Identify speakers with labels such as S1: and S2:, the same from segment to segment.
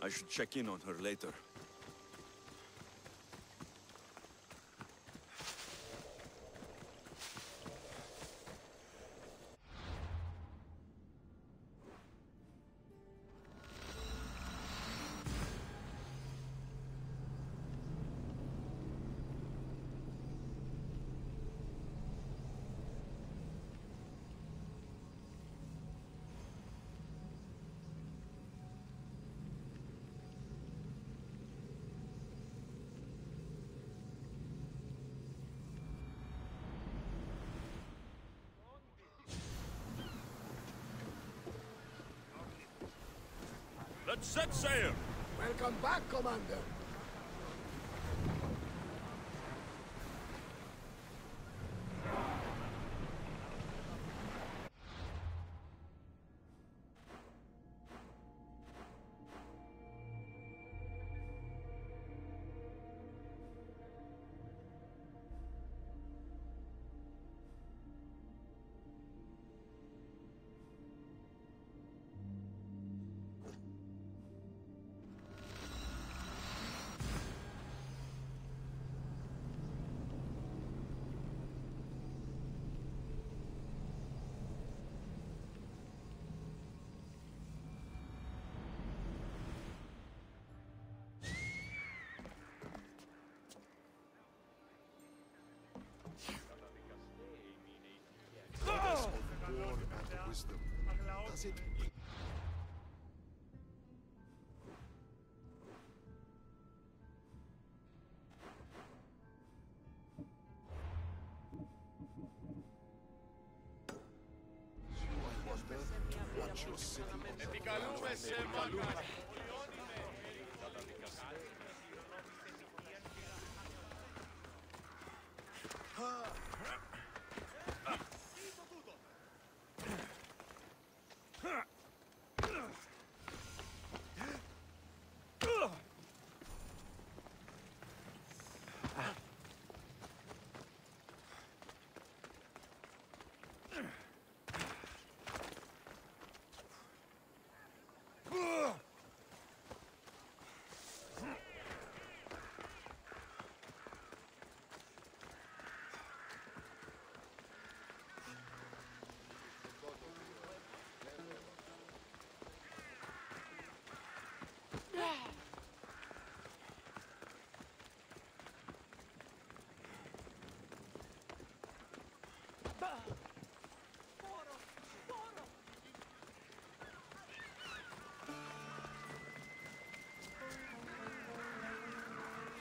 S1: I should check in on her later.
S2: Let's set sail!
S3: Welcome back, Commander!
S4: War and wisdom. Does it? Watch your city.
S2: Επικαλούμε σε μακάρι.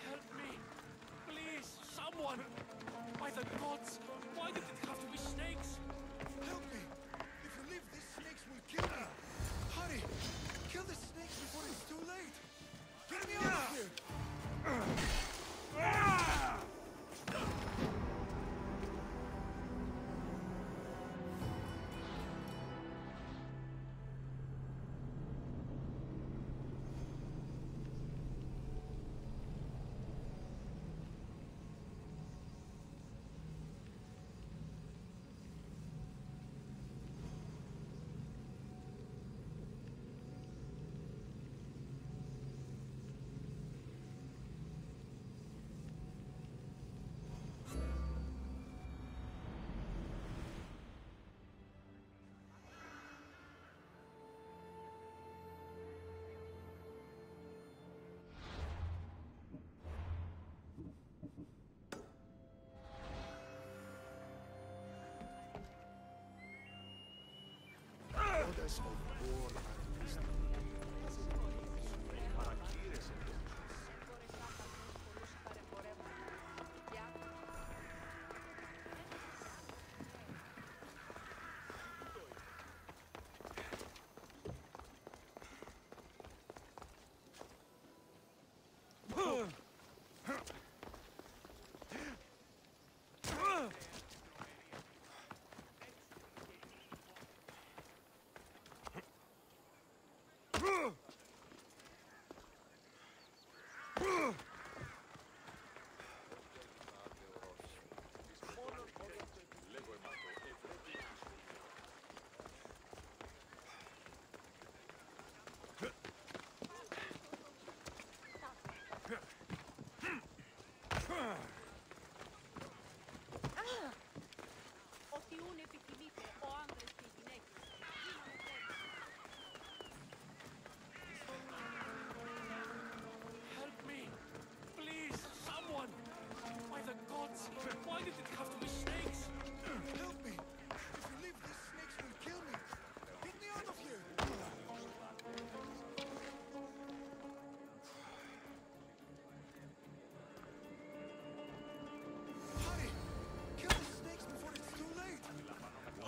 S5: Help me! Please, someone! By the gods, why did it have to be snakes?
S4: Help me! If you leave, these snakes will kill me! Hurry! Kill the snakes before it's too late! Get me out of here! Goddess of war and wisdom.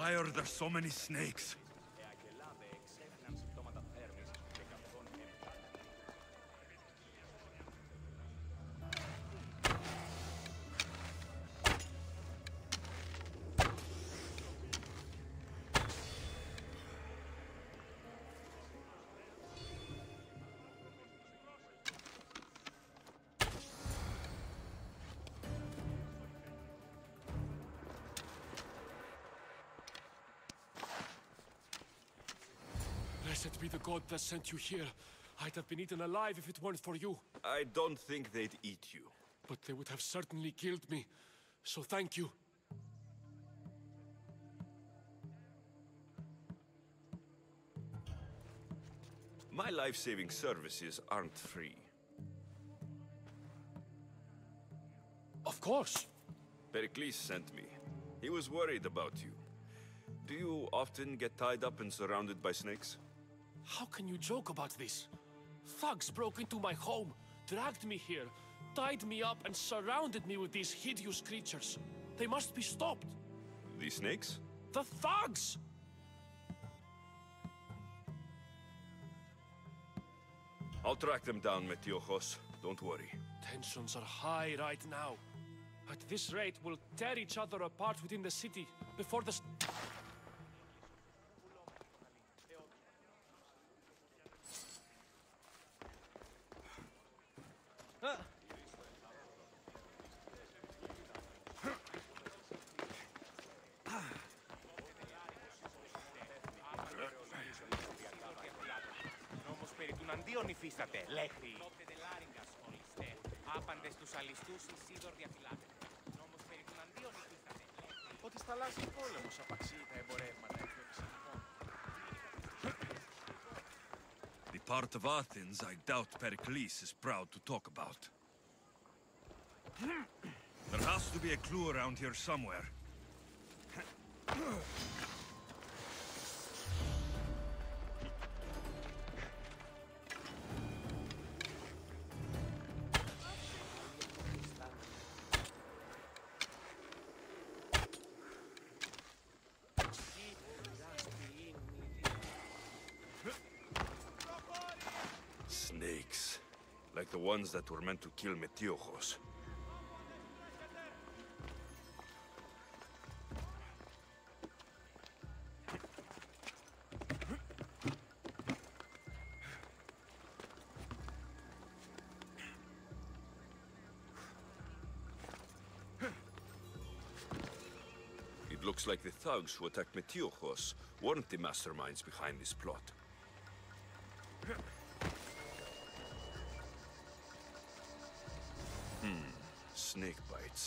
S2: Why are there so many snakes?
S5: Blessed be the god that sent you here. I'd have been eaten alive if it weren't for you.
S2: I don't think they'd eat you.
S5: But they would have certainly killed me. So thank you.
S2: My life-saving services aren't free.
S5: Of course.
S2: Pericles sent me. He was worried about you. Do you often get tied up and surrounded by snakes?
S5: How can you joke about this? Thugs broke into my home, dragged me here, tied me up and surrounded me with these hideous creatures. They must be stopped.
S2: The snakes?
S5: The thugs!
S2: I'll track them down, Metiojos. Don't worry.
S5: Tensions are high right now. At this rate, we'll tear each other apart within the city before the...
S1: Αντίον υφίσταται, λέχθη. Άπαντες τους αλιστούς Ισίδωρ διαφυλάται. Νόμος περί των αντίον υφίσταται, λέχθη. Ότι στα θαλάσσιος πόλεμος απαξίει τα εμπορεύματα εκπληξιστικών.
S2: The part of Athens I doubt Pericles is proud to talk about. There has to be a clue around here somewhere. Snakes. Like the ones that were meant to kill Metiojos. It looks like the thugs who attacked Metiojos weren't the masterminds behind this plot. Snake bites.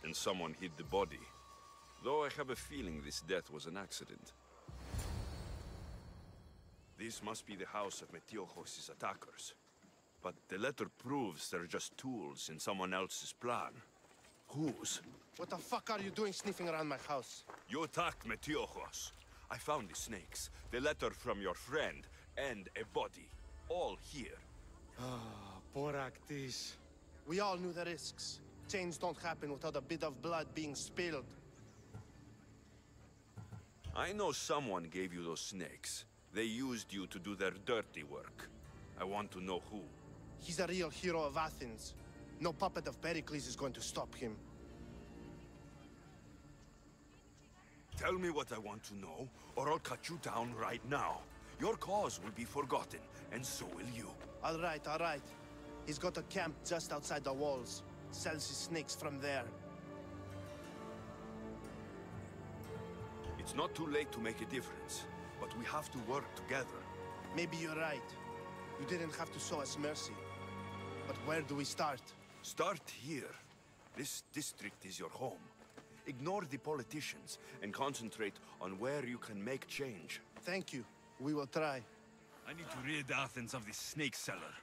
S2: And someone hid the body. Though I have a feeling this death was an accident. This must be the house of Metiojos' attackers. But the letter proves they're just tools in someone else's plan. Whose?
S6: What the fuck are you doing sniffing around my house?
S2: You attacked Metiojos. I found the snakes, the letter from your friend, and a body. All here.
S6: Boraktis. We all knew the risks. Change don't happen without a bit of blood being spilled.
S2: I know someone gave you those snakes. They used you to do their dirty work. I want to know who.
S6: He's a real hero of Athens. No puppet of Pericles is going to stop him.
S2: Tell me what I want to know, or I'll cut you down right now. Your cause will be forgotten, and so will you.
S6: All right, all right. He's got a camp just outside the walls. Sells his snakes from there.
S2: It's not too late to make a difference, but we have to work together.
S6: Maybe you're right. You didn't have to show us mercy. But where do we start?
S2: Start here. This district is your home. Ignore the politicians and concentrate on where you can make change.
S6: Thank you. We will try.
S2: I need to rid Athens of this snake seller.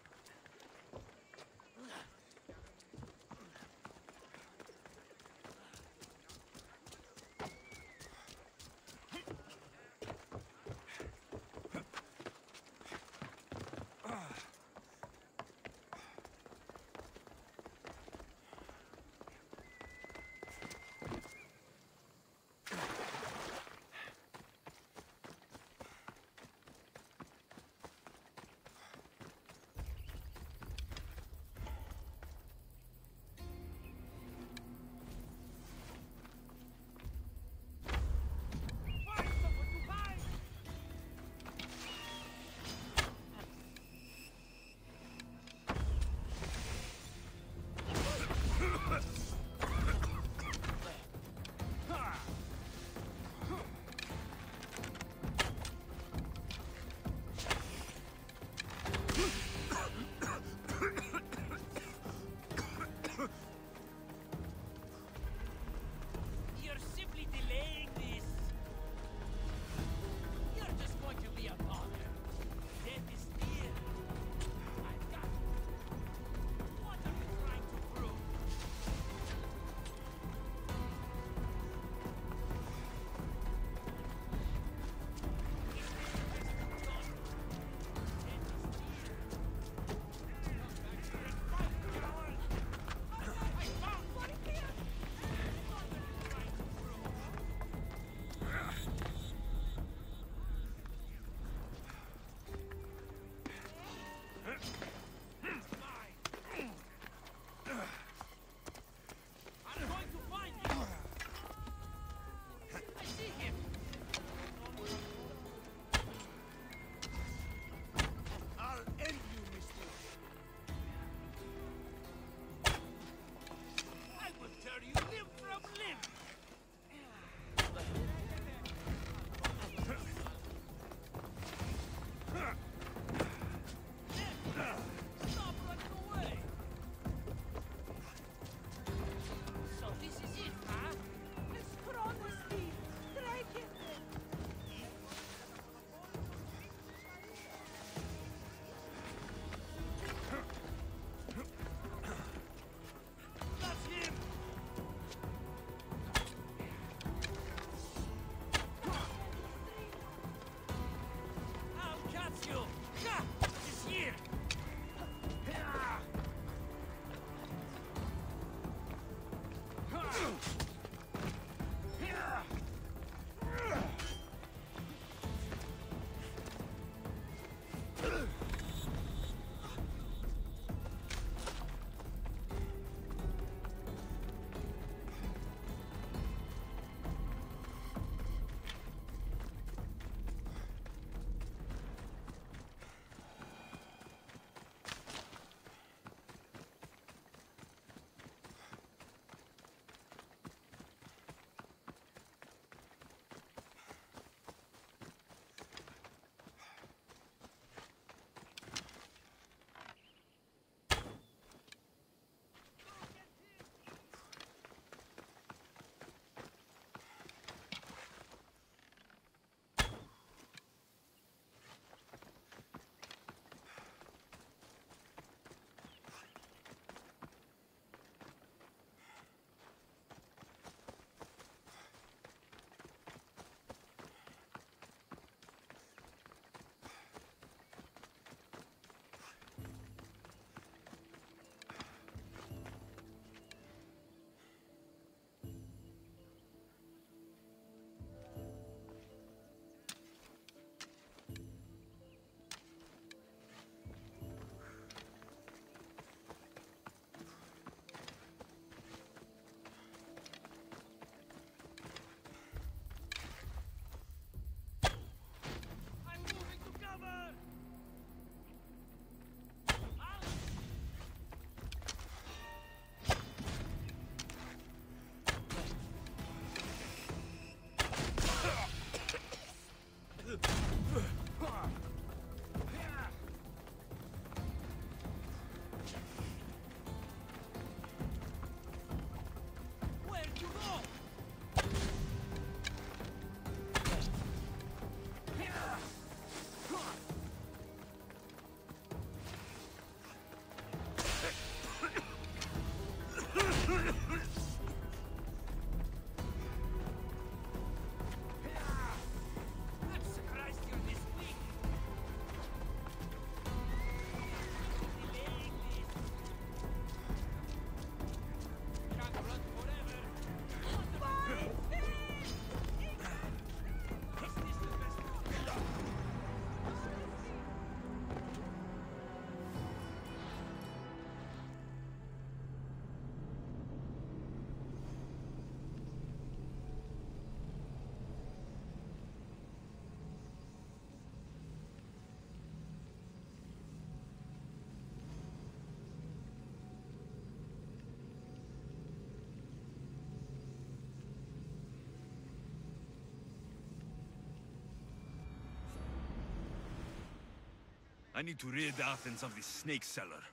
S2: I need to rid Athens of this snake seller.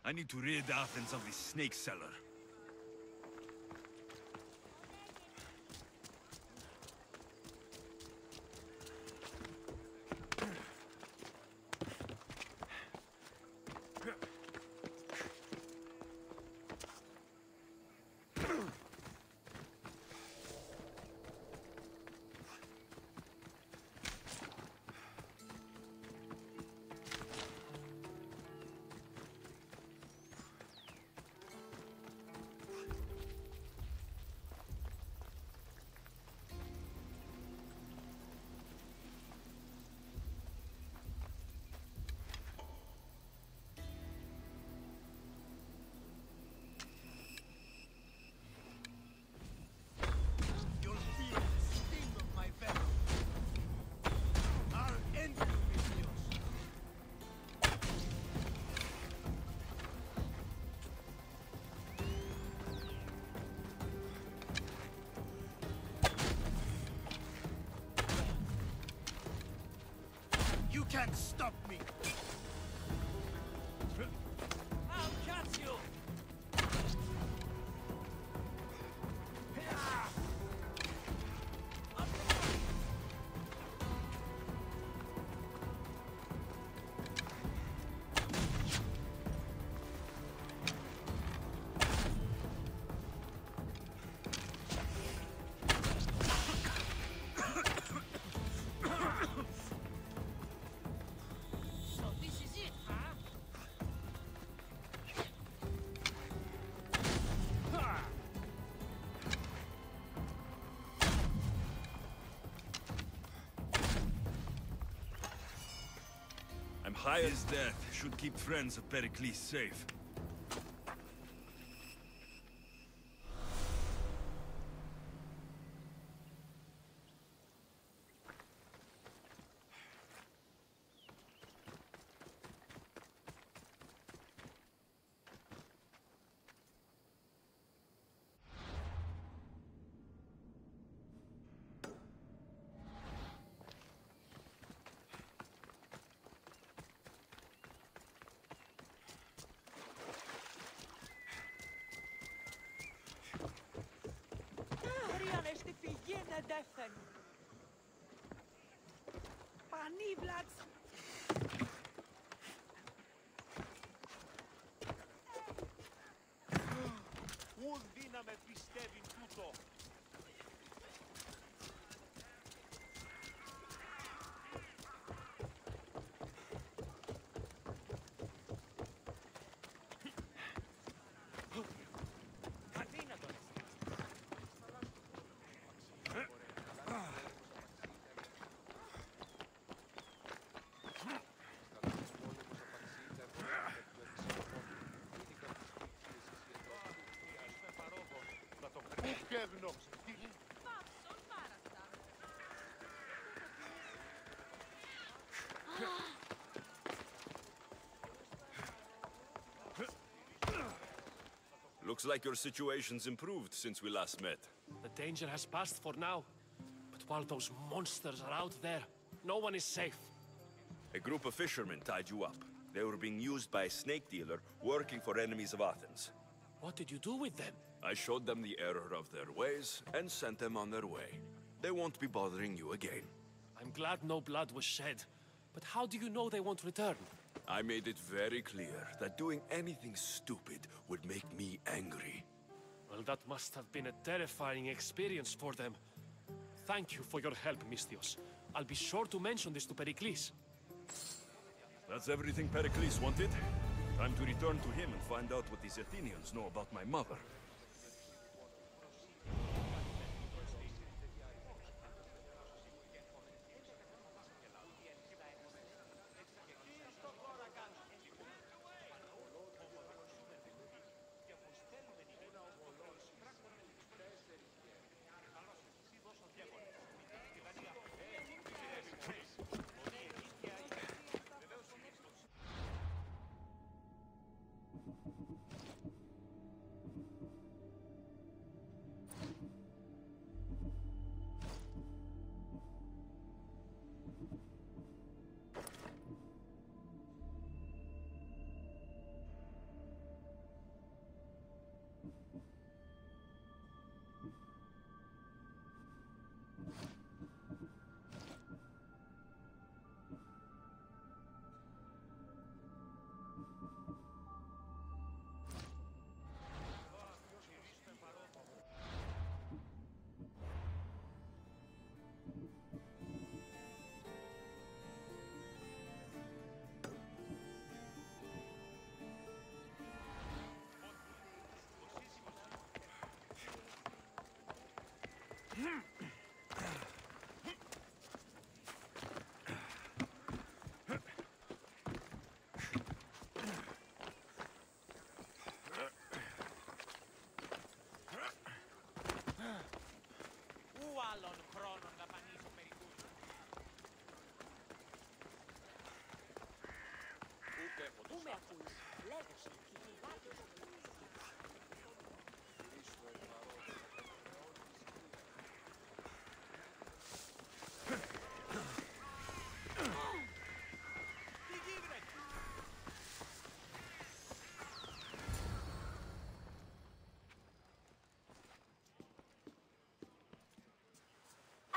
S2: I need to rid Athens of this snake seller.
S6: You can't stop me!
S5: I'll catch you! So this is it, huh?
S2: I'm high as death. Should keep friends of Pericles safe.
S7: Στη φυγή να ντέφεν. Πανίβλατς.
S1: δύναμη πιστεύει τούτο.
S2: Looks like your situation's improved since we last met.
S5: The danger has passed for now. But while those monsters are out there, no one is safe.
S2: A group of fishermen tied you up. They were being used by a snake dealer working for enemies of Athens.
S5: What did you do with them?
S2: I showed them the error of their ways and sent them on their way. They won't be bothering you again.
S5: I'm glad no blood was shed. But how do you know they won't return?
S2: I made it very clear that doing anything stupid would make me angry.
S5: Well, that must have been a terrifying experience for them. Thank you for your help, Misthios. I'll be sure to mention this to Pericles.
S2: That's everything Pericles wanted. Time to return to him and find out what these Athenians know about my mother.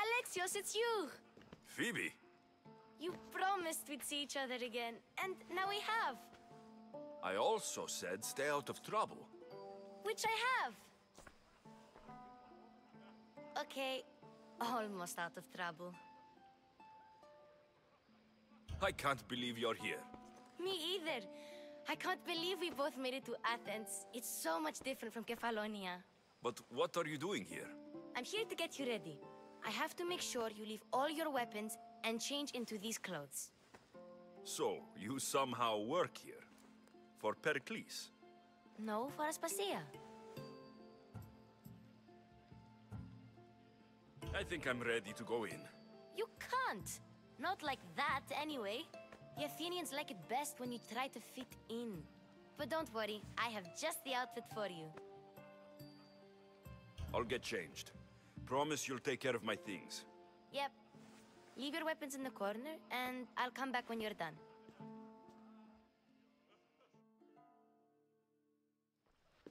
S8: Alexios, it's you!
S2: Phoebe?
S8: You promised we'd see each other again, and now we have.
S2: I also said stay out of trouble.
S8: Which I have. Okay, almost out of trouble.
S2: I can't believe you're here.
S8: Me either. I can't believe we both made it to Athens. It's so much different from Kefalonia.
S2: But what are you doing here?
S8: I'm here to get you ready. I have to make sure you leave all your weapons and change into these clothes.
S2: So, you somehow work here? For Pericles?
S8: No, for Aspasia.
S2: I think I'm ready to go in.
S8: You can't. Not like that, anyway. The Athenians like it best when you try to fit in. But don't worry, I have just the outfit for you.
S2: I'll get changed. Promise you'll take care of my things.
S8: Yep. Leave your weapons in the corner, and I'll come back when you're done.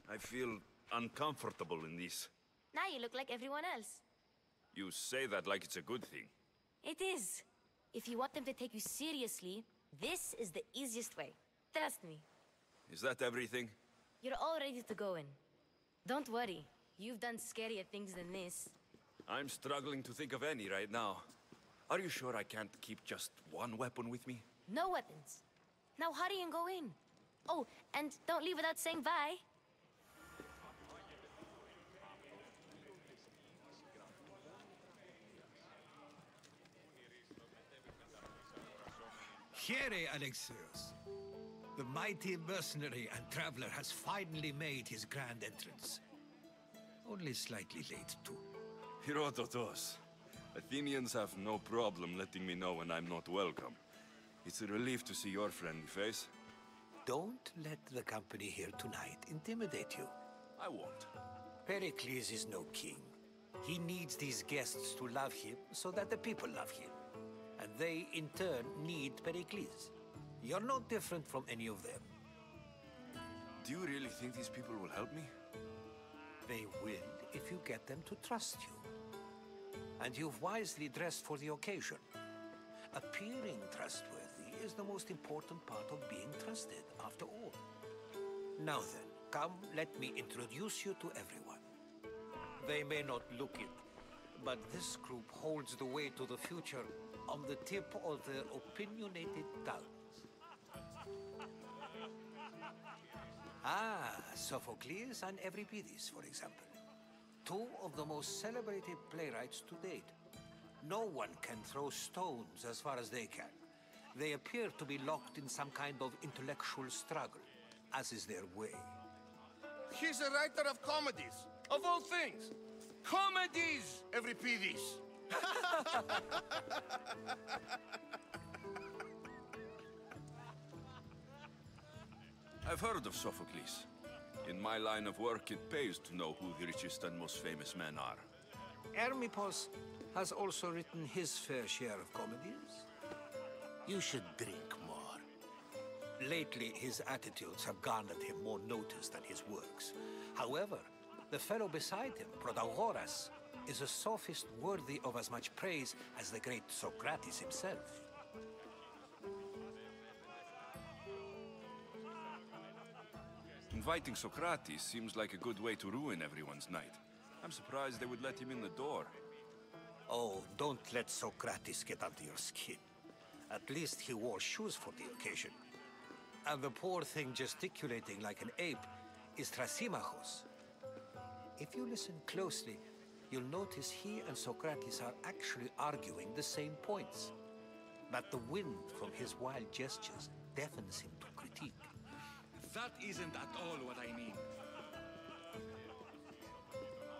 S2: I feel uncomfortable in this.
S8: Now you look like everyone else.
S2: You say that like it's a good thing.
S8: It is. If you want them to take you seriously, this is the easiest way. Trust me.
S2: Is that everything?
S8: You're all ready to go in. Don't worry. You've done scarier things than this.
S2: I'm struggling to think of any right now. Are you sure I can't keep just one weapon with me?
S8: No weapons. Now hurry and go in. Oh, and don't leave without saying bye.
S4: Here, Alexios. The mighty mercenary and traveler has finally made his grand entrance. Only slightly late, too.
S2: Herodotus. Athenians have no problem letting me know when I'm not welcome. It's a relief to see your friendly face.
S4: Don't let the company here tonight intimidate you.
S2: I won't.
S4: Pericles is no king. He needs these guests to love him so that the people love him. And they, in turn, need Pericles. You're no different from any of them.
S2: Do you really think these people will help me?
S4: They will if you get them to trust you. And you've wisely dressed for the occasion. Appearing trustworthy is the most important part of being trusted, after all. Now then, come, let me introduce you to everyone. They may not look it, but this group holds the way to the future on the tip of their opinionated tongues. Ah, Sophocles and Euripides, for example. Two of the most celebrated playwrights to date. No one can throw stones as far as they can. They appear to be locked in some kind of intellectual struggle, as is their way.
S3: He's a writer of comedies, of all things. Comedies, Euripides.
S2: I've heard of Sophocles. In my line of work, it pays to know who the richest and most famous men are.
S4: Hermippos has also written his fair share of comedies. You should drink more. Lately, his attitudes have garnered him more notice than his works. However, the fellow beside him, Protagoras, is a sophist worthy of as much praise as the great Socrates himself.
S2: Inviting Socrates seems like a good way to ruin everyone's night. I'm surprised they would let him in the door.
S4: Oh, don't let Socrates get under your skin. At least he wore shoes for the occasion. And the poor thing gesticulating like an ape is Thrasymachos. If you listen closely, you'll notice he and Socrates are actually arguing the same points. But the wind from his wild gestures deafens him to critique.
S1: That isn't at all what I mean.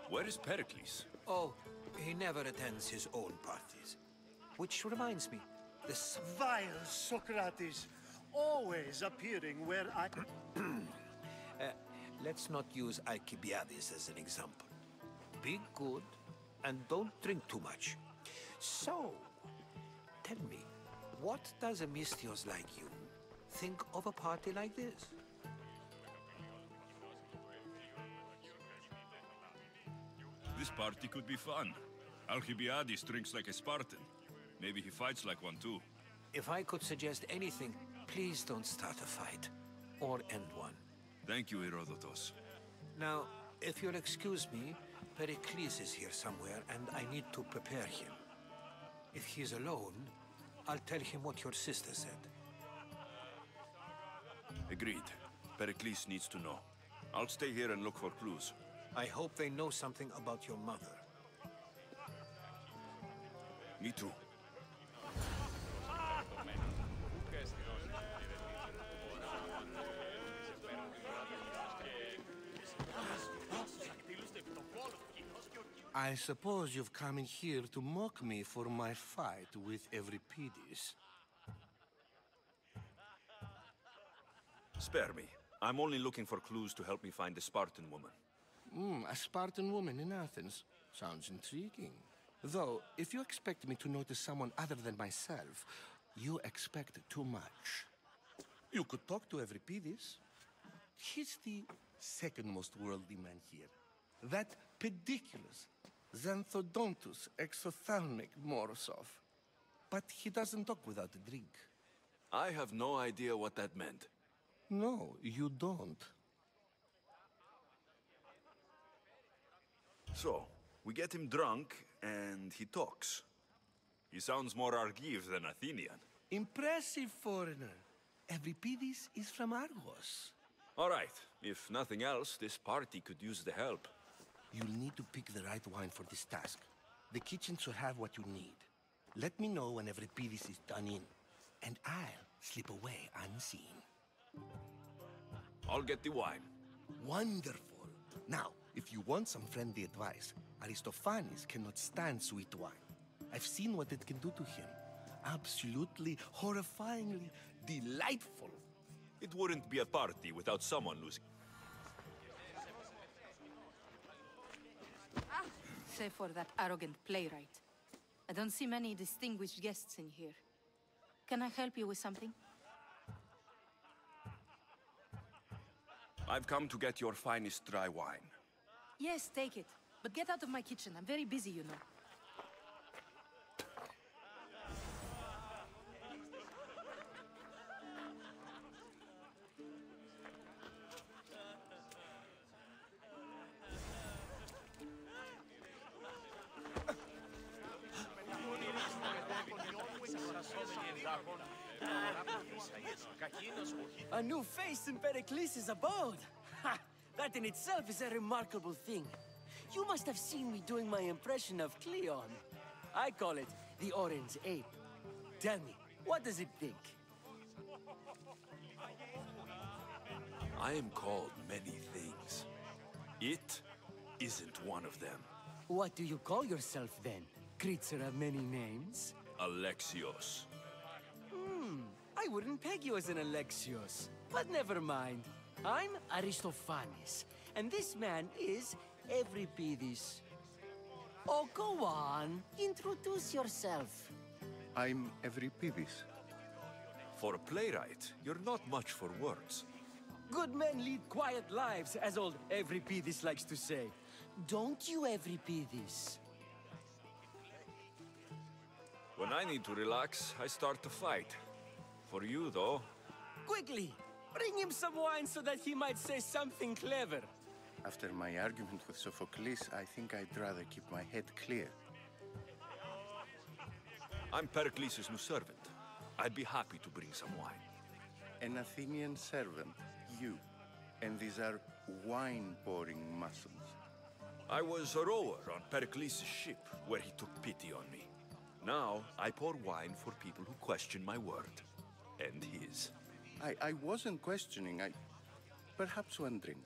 S2: Where is Pericles?
S4: Oh, he never attends his own parties. Which reminds me, this
S6: Vile Socrates, always appearing where I...
S4: let's not use Alcibiades as an example. Be good and don't drink too much. So, tell me, what does a Mystios like you think of a party like this?
S2: This party could be fun. Alcibiades drinks like a Spartan. Maybe he fights like one too.
S4: If I could suggest anything, please don't start a fight. Or end one.
S2: Thank you, Herodotus.
S4: Now, if you'll excuse me, Pericles is here somewhere, and I need to prepare him. If he's alone, I'll tell him what your sister said.
S2: Agreed. Pericles needs to know. I'll stay here and look for clues.
S4: I hope they know something about your mother.
S2: Me too.
S3: I suppose you've come in here to mock me for my fight with Euripides.
S2: Spare me. I'm only looking for clues to help me find the Spartan woman.
S3: A Spartan woman in Athens. Sounds intriguing. Though, if you expect me to notice someone other than myself, you expect too much. You could talk to Euripides. He's the second most worldly man here. That pediculous, xanthodontus, exophthalmic Morosov. But he doesn't talk without a drink.
S2: I have no idea what that meant.
S3: No, you don't.
S2: So, we get him drunk, and he talks. He sounds more Argive than Athenian.
S3: Impressive, foreigner. Euripides is from Argos.
S2: All right, if nothing else, this party could use the help.
S3: You'll need to pick the right wine for this task. The kitchen should have what you need. Let me know when Euripides is done in, and I'll slip away unseen.
S2: I'll get the wine.
S3: Wonderful. Now, if you want some friendly advice, Aristophanes cannot stand sweet wine. I've seen what it can do to him. Absolutely, horrifyingly delightful.
S2: It wouldn't be a party without someone losing.
S9: Save for that arrogant playwright. I don't see many distinguished guests in here. Can I help you with something?
S2: I've come to get your finest dry wine.
S9: Yes, take it. But get out of my kitchen. I'm very busy, you know.
S10: A new face in Pericles' abode! Ha! That in itself is a remarkable thing. You must have seen me doing my impression of Cleon. I call it the Orange Ape. Tell me, what does it think?
S2: I am called many things. It isn't one of them.
S10: What do you call yourself then? Creature of many names?
S2: Alexios.
S10: I wouldn't peg you as an Alexios. But never mind. I'm Aristophanes, and this man is Euripides. Oh, go on. Introduce yourself.
S11: I'm Euripides.
S2: For a playwright, you're not much for words.
S10: Good men lead quiet lives, as old Euripides likes to say. Don't you, Euripides?
S2: When I need to relax, I start to fight. For you, though...
S10: Quickly! Bring him some wine so that he might say something clever.
S11: After my argument with Sophocles, I think I'd rather keep my head clear.
S2: I'm Pericles' new servant. I'd be happy to bring some wine.
S11: An Athenian servant, you. And these are wine-pouring muscles.
S2: I was a rower on Pericles' ship, where he took pity on me. Now, I pour wine for people who question my word. And his.
S11: I wasn't questioning. Perhaps one drink.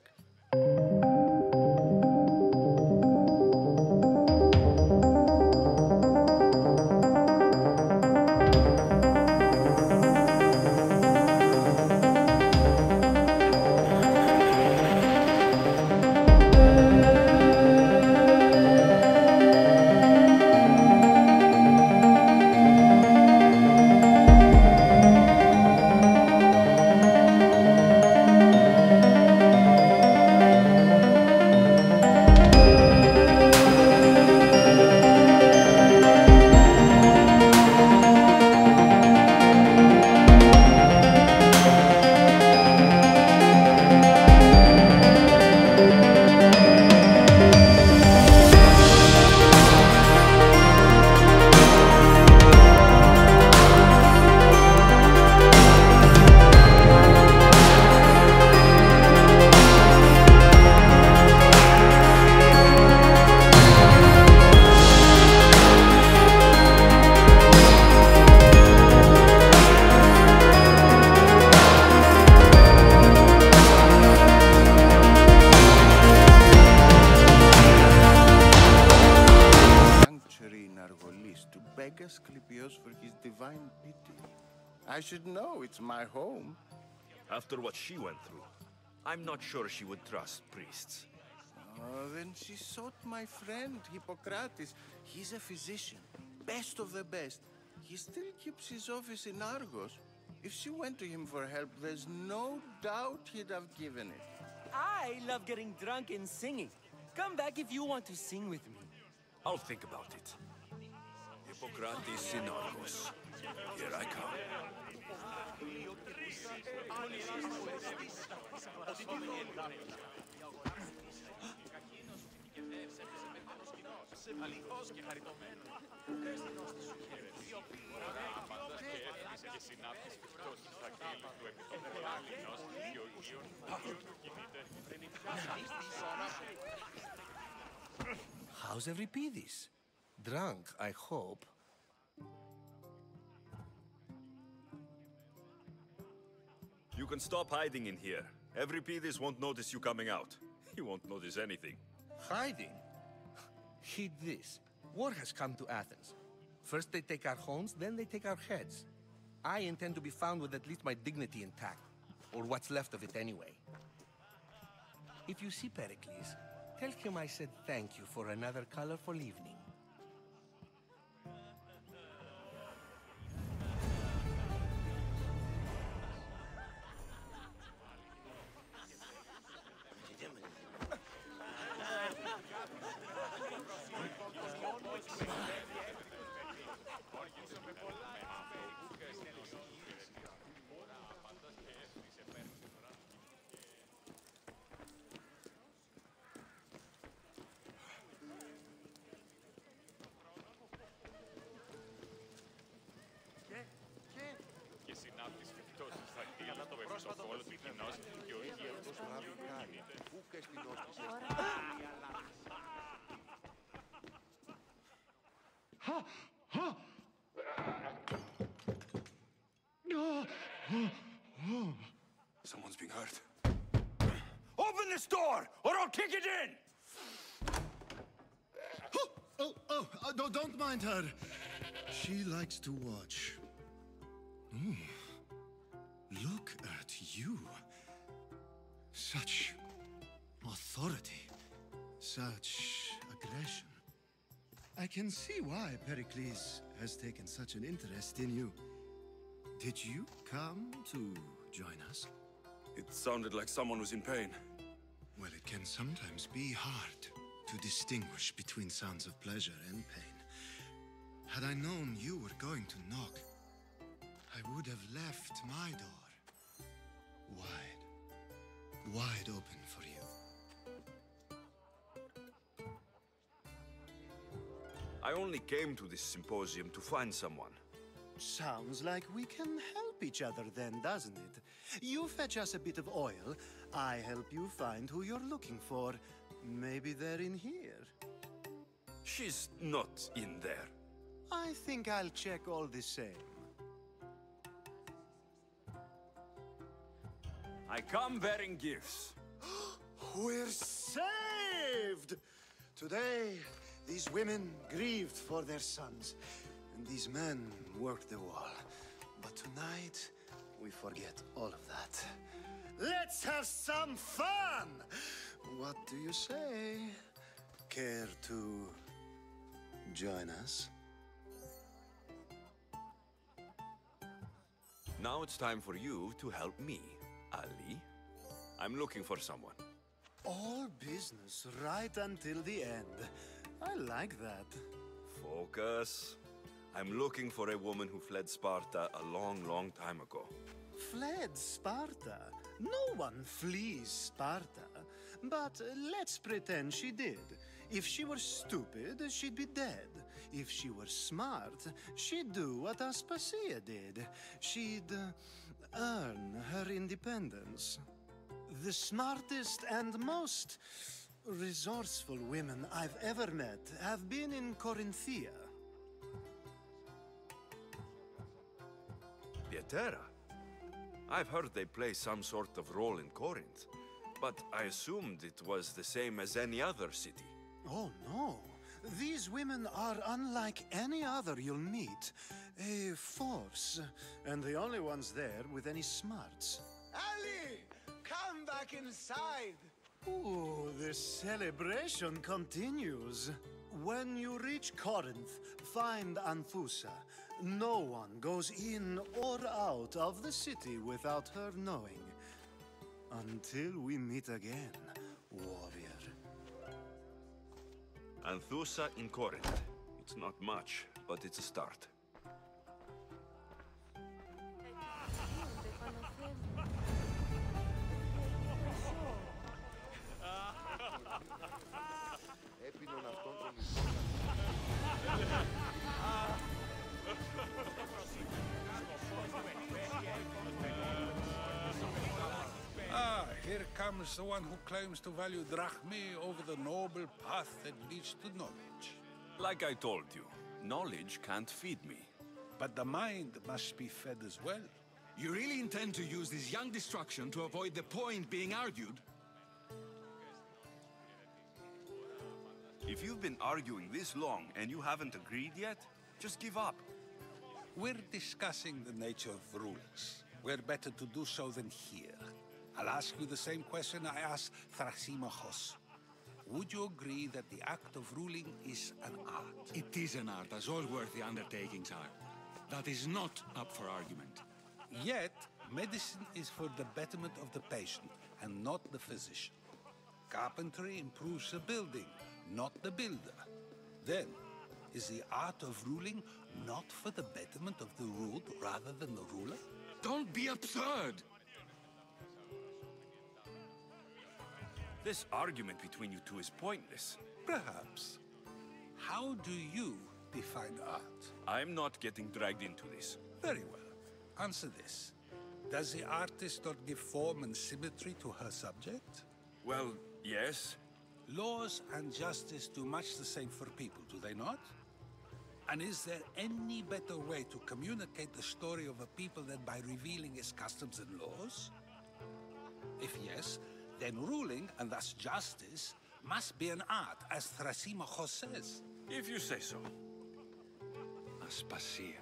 S11: For his divine pity. I should know, it's my home.
S2: After what she went through, I'm not sure she would trust priests.
S11: Oh, then she sought my friend, Hippocrates. He's a physician, best of the best. He still keeps his office in Argos. If she went to him for help, there's no doubt he'd have given it.
S10: I love getting drunk and singing. Come back if you want to sing with me.
S2: I'll think about it. Hippocrates in Argos. Here I come.
S1: είσαι πλήρως και χαριτωμένο. Πες την όστη σου χαίρε. Πάντα σκέφτεσαι και συνάπτεις πτώσεις στα κύλη του επιτόπου Ελλήνος και ο γύρος του κινείται.
S3: How's Euripidis? Drunk, I hope.
S2: You can stop hiding in here. Euripidis won't notice you coming out. He won't notice anything.
S3: Hiding? Heed this. War has come to Athens. First they take our homes, then they take our heads. I intend to be found with at least my dignity intact. Or what's left of it anyway. If you see Pericles, tell him I said thank you for another colorful evening.
S1: Και συνάπτεις πτώσεις στα κύλη του επιτόπου του κοινός και ο γύρος του κινείται.
S2: Someone's being hurt. Open this door, or I'll kick it in!
S12: No, don't mind her. She likes to watch. Look at you. Such authority. Such aggression. I can see why Pericles has taken such an interest in you. Did you come to join us?
S2: It sounded like someone was in pain.
S12: Well, it can sometimes be hard to distinguish between sounds of pleasure and pain. Had I known you were going to knock, I would have left my door wide open for you.
S2: I only came to this symposium to find someone.
S6: Sounds like we can help each other then, doesn't it? You fetch us a bit of oil, I help you find who you're looking for. Maybe they're in here.
S2: She's not in there.
S6: I think I'll check all the same.
S2: I come bearing gifts.
S6: We're saved! Today, these women grieved for their sons, and these men worked the wall. But tonight, we forget all of that. Let's have some fun! What do you say? Care to join us?
S2: Now it's time for you to help me, Ali. I'm looking for someone.
S6: All business right until the end. I like that.
S2: Focus. I'm looking for a woman who fled Sparta a long, long time ago.
S6: Fled Sparta? No one flees Sparta. But let's pretend she did. If she were stupid, she'd be dead. If she were smart, she'd do what Aspasia did. She'd earn her independence. The smartest and most resourceful women I've ever met have been in Corinthia.
S2: Pietera? I've heard they play some sort of role in Corinth, but I assumed it was the same as any other city.
S6: Oh, no. These women are unlike any other you'll meet. A force, and the only ones there with any smarts. Ali! Come back inside! Ooh, the celebration continues. When you reach Corinth, find Anthusa. No one goes in or out of the city without her knowing. Until we meet again, warrior.
S2: Anthusa in Corinth. It's not much, but it's a start.
S11: Έπινον αυτόν τον
S13: Ah, here comes the one who claims to value drachmae over the noble path that leads to knowledge.
S2: Like I told you, knowledge can't feed me.
S13: But the mind must be fed as well.
S14: You really intend to use this young destruction to avoid the point being argued?
S2: If you've been arguing this long and you haven't agreed yet, just give up.
S13: We're discussing the nature of rulings. Where better to do so than here? I'll ask you the same question I asked Thrasimachos. Would you agree that the act of ruling is an art?
S14: It is an art, as all worthy undertakings are. That is not up for argument.
S13: Yet, medicine is for the betterment of the patient and not the physician. Carpentry improves the building, not the builder. Then, is the art of ruling not for the betterment of the ruled rather than the ruler?
S14: Don't be absurd!
S2: This argument between you two is pointless.
S13: Perhaps. How do you define art?
S2: I'm not getting dragged into this.
S13: Very well. Answer this. Does the artist not give form and symmetry to her subject?
S2: Well, yes.
S13: Laws and justice do much the same for people, do they not? And is there any better way to communicate the story of a people than by revealing its customs and laws? If yes, then ruling, and thus justice, must be an art, as Thrasimachos says.
S2: If you say so.
S13: Aspasia.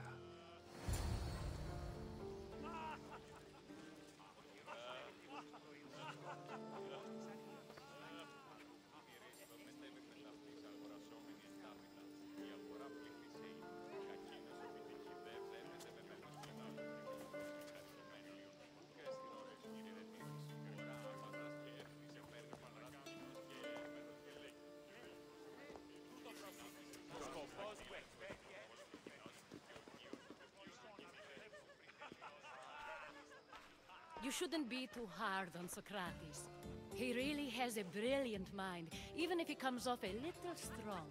S15: You shouldn't be too hard on Socrates. He really has a brilliant mind, even if he comes off a little strong.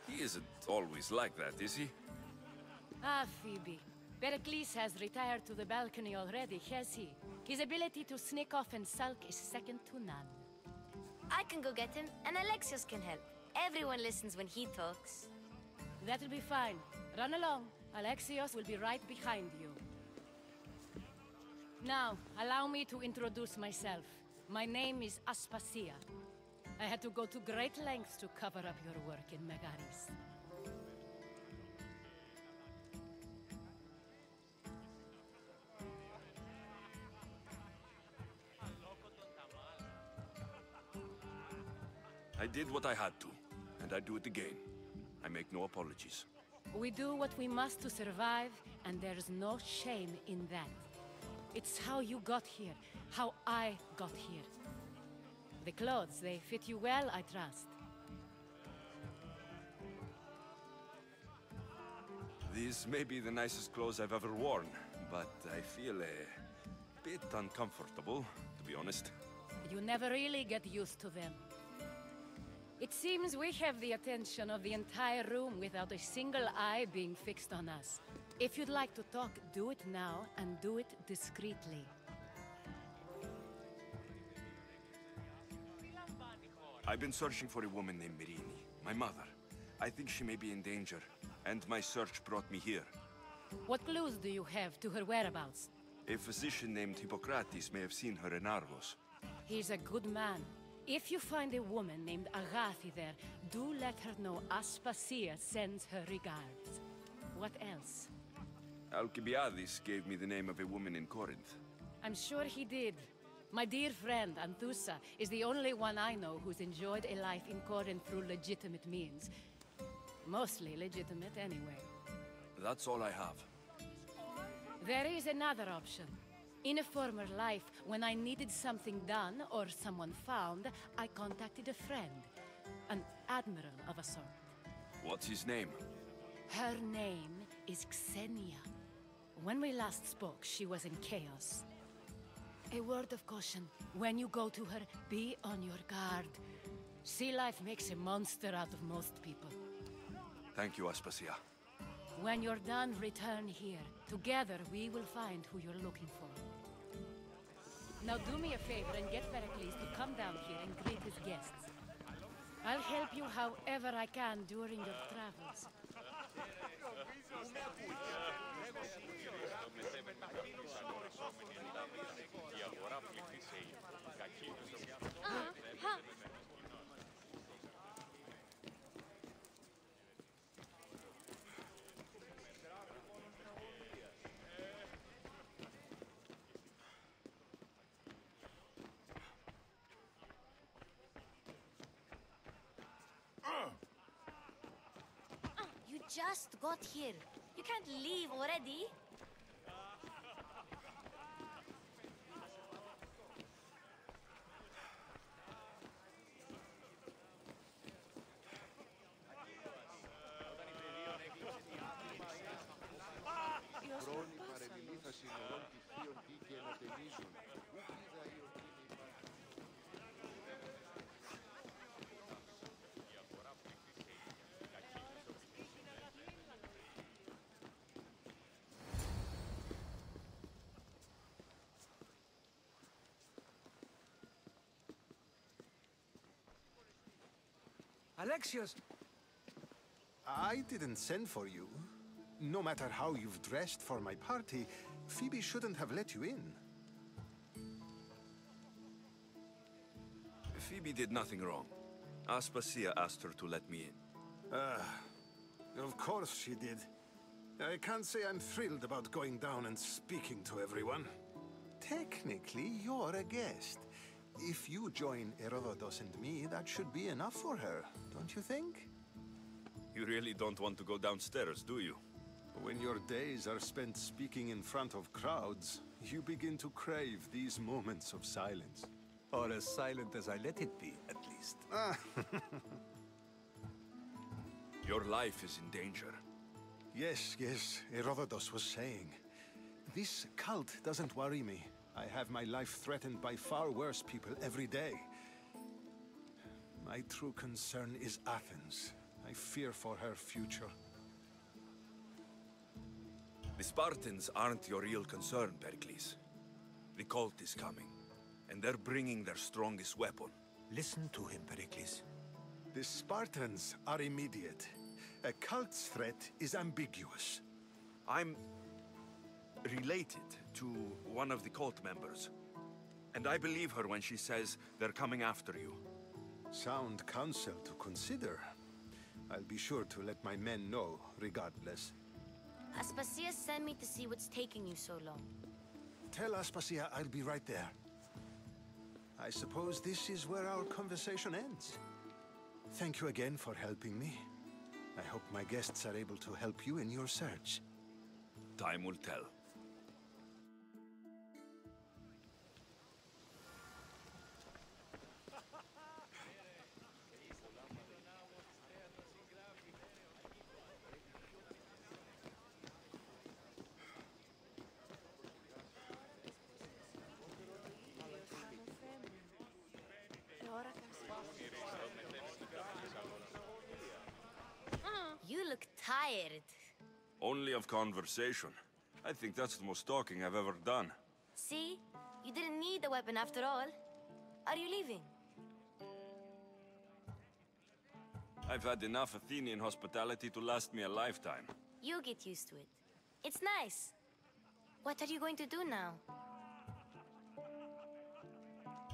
S2: He isn't always like that, is he?
S15: Ah, Phoebe. Pericles has retired to the balcony already, has he? His ability to sneak off and sulk is second to none.
S8: I can go get him, and Alexios can help. Everyone listens when he talks.
S15: That'll be fine. Run along. Alexios will be right behind you. Now, allow me to introduce myself. My name is Aspasia. I had to go to great lengths to cover up your work in Megaris.
S2: I did what I had to, and I do it again. I make no apologies.
S15: We do what we must to survive, and there's no shame in that. It's how you got here, how I got here. The clothes, they fit you well, I trust.
S2: These may be the nicest clothes I've ever worn, but I feel a bit uncomfortable, to be honest.
S15: You never really get used to them. It seems we have the attention of the entire room without a single eye being fixed on us. If you'd like to talk, do it now, and do it discreetly.
S2: I've been searching for a woman named Mirini, my mother. I think she may be in danger, and my search brought me here.
S15: What clues do you have to her whereabouts?
S2: A physician named Hippocrates may have seen her in Argos.
S15: He's a good man. If you find a woman named Agathi there, do let her know Aspasia sends her regards. What else?
S2: Alcibiades gave me the name of a woman in Corinth.
S15: I'm sure he did. My dear friend, Anthusa, is the only one I know who's enjoyed a life in Corinth through legitimate means. Mostly legitimate, anyway.
S2: That's all I have.
S15: There is another option. In a former life, when I needed something done or someone found, I contacted a friend. An admiral of a sort.
S2: What's his name?
S15: Her name is Xenia. When we last spoke, she was in chaos. A word of caution. When you go to her, be on your guard. Sea life makes a monster out of most people.
S2: Thank you, Aspasia.
S15: When you're done, return here. Together, we will find who you're looking for. Now do me a favor and get Pericles to come down here and greet his guests. I'll help you however I can during your travels.
S8: You just got here. You can't leave already.
S4: Alexios!
S6: I didn't send for you. No matter how you've dressed for my party, Phoebe shouldn't have let you in.
S2: Phoebe did nothing wrong. Aspasia asked her to let me in.
S6: Of course she did. I can't say I'm thrilled about going down and speaking to everyone. Technically, you're a guest. If you join Herodotus and me, that should be enough for her, don't you think?
S2: You really don't want to go downstairs, do you?
S6: When your days are spent speaking in front of crowds, you begin to crave these moments of silence.
S4: Or as silent as I let it be, at least.
S2: Your life is in danger.
S6: Yes, Herodotus was saying. This cult doesn't worry me. I have my life threatened by far worse people every day. My true concern is Athens. I fear for her future.
S2: The Spartans aren't your real concern, Pericles. The cult is coming, and they're bringing their strongest weapon.
S4: Listen to him, Pericles.
S6: The Spartans are immediate. A cult's threat is ambiguous.
S2: I'm related to one of the cult members, and I believe her when she says they're coming after you.
S6: Sound counsel to consider. I'll be sure to let my men know, regardless.
S8: Aspasia sent me to see what's taking you so long.
S6: Tell Aspasia I'll be right there. I suppose this is where our conversation ends. Thank you again for helping me. I hope my guests are able to help you in your search.
S2: Time will tell.
S8: You look tired.
S2: Only of conversation. I think that's the most talking I've ever done.
S8: See? You didn't need the weapon after all. Are you leaving?
S2: I've had enough Athenian hospitality to last me a lifetime.
S8: You get used to it. It's nice. What are you going to do now?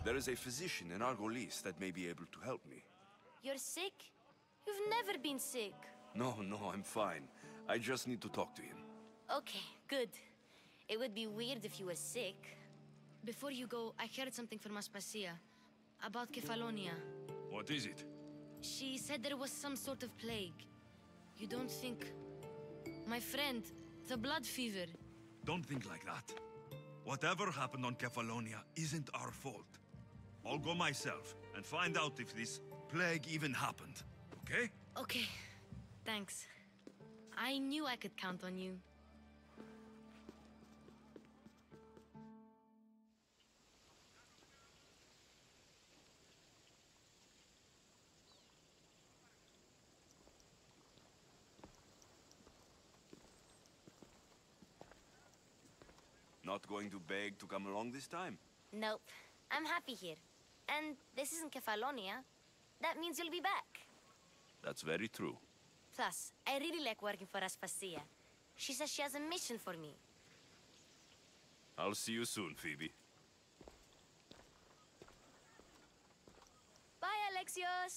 S2: There is a physician in Argolis that may be able to help me.
S8: You're sick? You've never been sick.
S2: No, I'm fine. I just need to talk to him.
S8: Okay, good. It would be weird if you were sick. Before you go, I heard something from Aspasia about Kefalonia.
S2: What is it?
S8: She said there was some sort of plague. You don't think... My friend, the blood fever.
S2: Don't think like that. Whatever happened on Kefalonia isn't our fault. I'll go myself and find out if this plague even happened, okay?
S8: Okay, thanks. I knew I could count on you.
S2: Not going to beg to come along this time?
S8: Nope. I'm happy here. And this isn't Kefalonia. That means you'll be back.
S2: That's very true.
S8: Plus, I really like working for Aspasia. She says she has a mission for me.
S2: I'll see you soon, Phoebe.
S8: Bye, Alexios!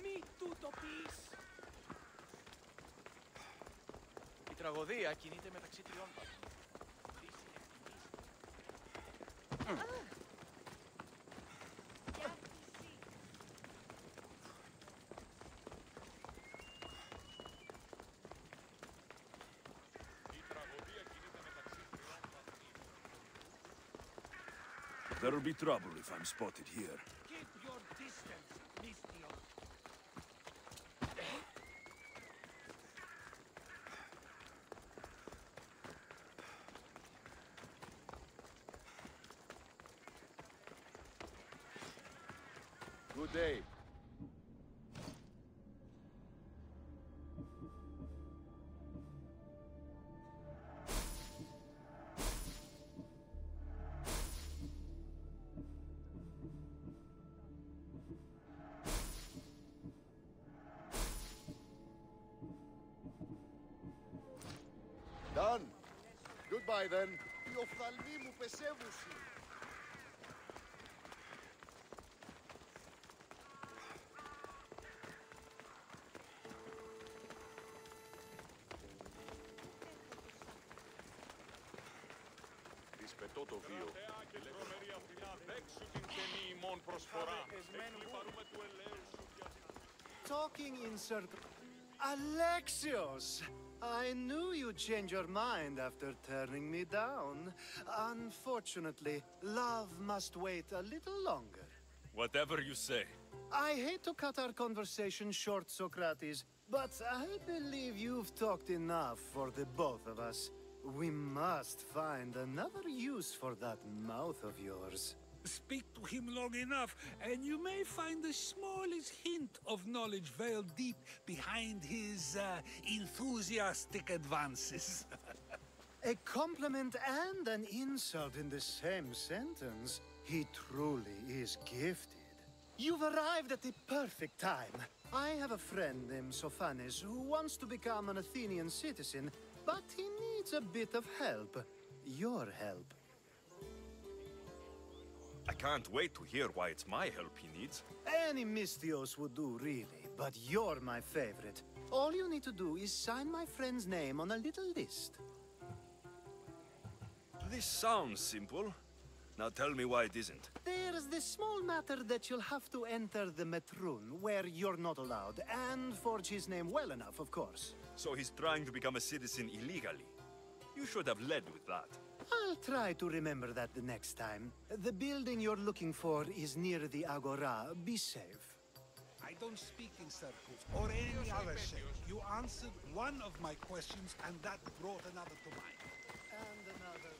S5: Μη τούτο πεις! Η τραγωδία κινείται μεταξύ τριών βαθμών.
S2: There'll be trouble if I'm spotted here.
S5: Keep your distance, Mistio.
S3: Good day.
S16: Done. Goodbye then. Οι οφθαλμοί μου πεσεύουσι.
S1: Δυσπετώ το βίο. Και τρομερή αυτιά, δέξου την ταινή ημών προσφορά. Εκλυπαρούμε του ελέους σου για...
S6: Talking in circles. Alexios! I knew you'd change your mind after turning me down. Unfortunately, love must wait a little longer.
S2: Whatever you say.
S6: I hate to cut our conversation short, Socrates, but I believe you've talked enough for the both of us. We must find another use for that mouth of yours.
S13: Speak to him long enough, and you may find the smallest hint of knowledge veiled deep behind his enthusiastic advances.
S6: A compliment and an insult in the same sentence. He truly is gifted. You've arrived at the perfect time. I have a friend named Sophanes who wants to become an Athenian citizen, but he needs a bit of help. Your help.
S2: I can't wait to hear why it's my help he needs.
S6: Any Mystios would do, really, but you're my favorite. All you need to do is sign my friend's name on a little list.
S2: This sounds simple. Now tell me why it isn't.
S6: There's the small matter that you'll have to enter the Metroon, where you're not allowed, and forge his name well enough, of course.
S2: So he's trying to become a citizen illegally. You should have led with that.
S6: I'll try to remember that the next time. The building you're looking for is near the Agora. Be safe.
S13: I don't speak in circles or any other shape. You answered one of my questions, and that brought another to mind.
S6: And another.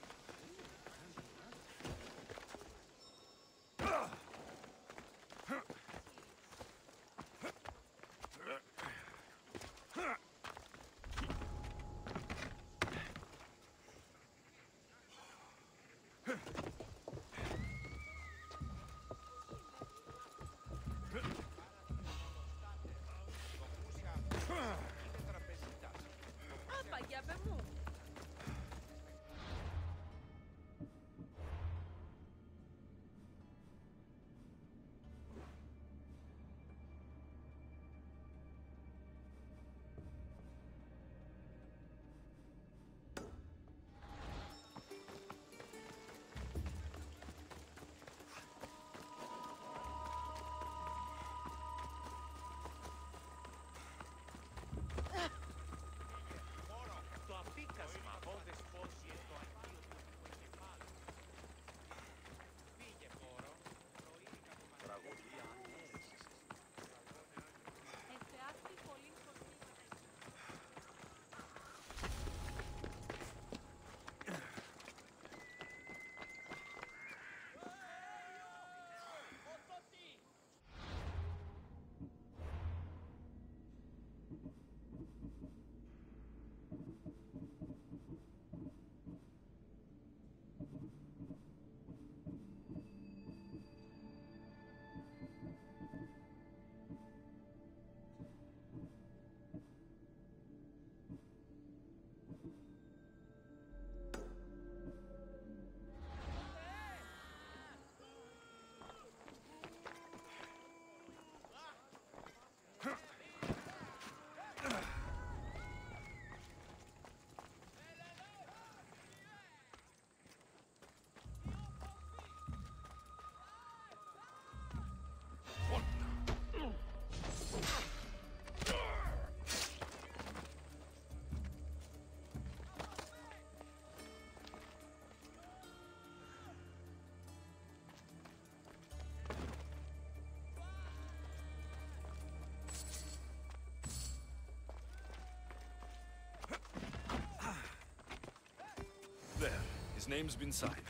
S2: There. His name's been signed.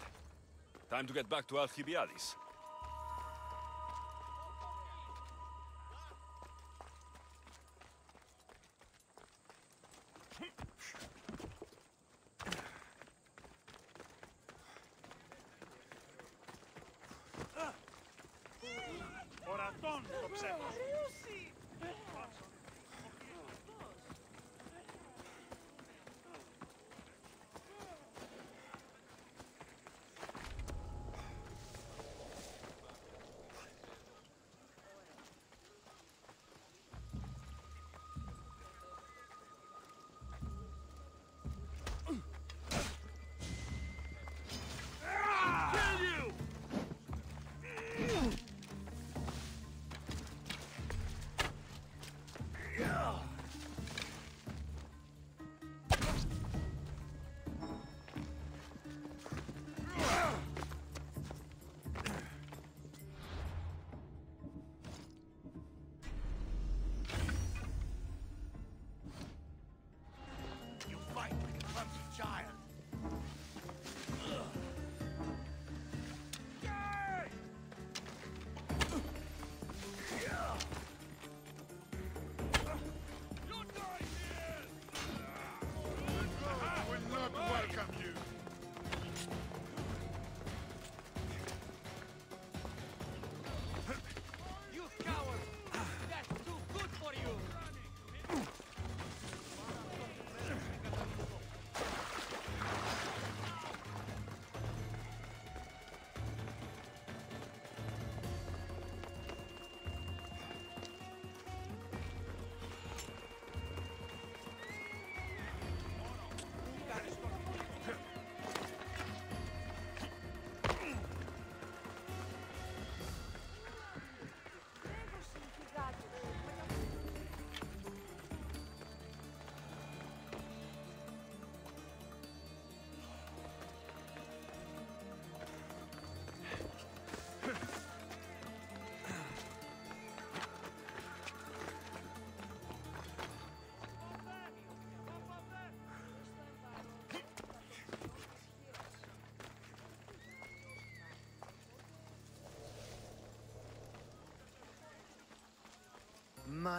S2: Time to get back to Alcibiades.
S17: Ορατών το ψέμα.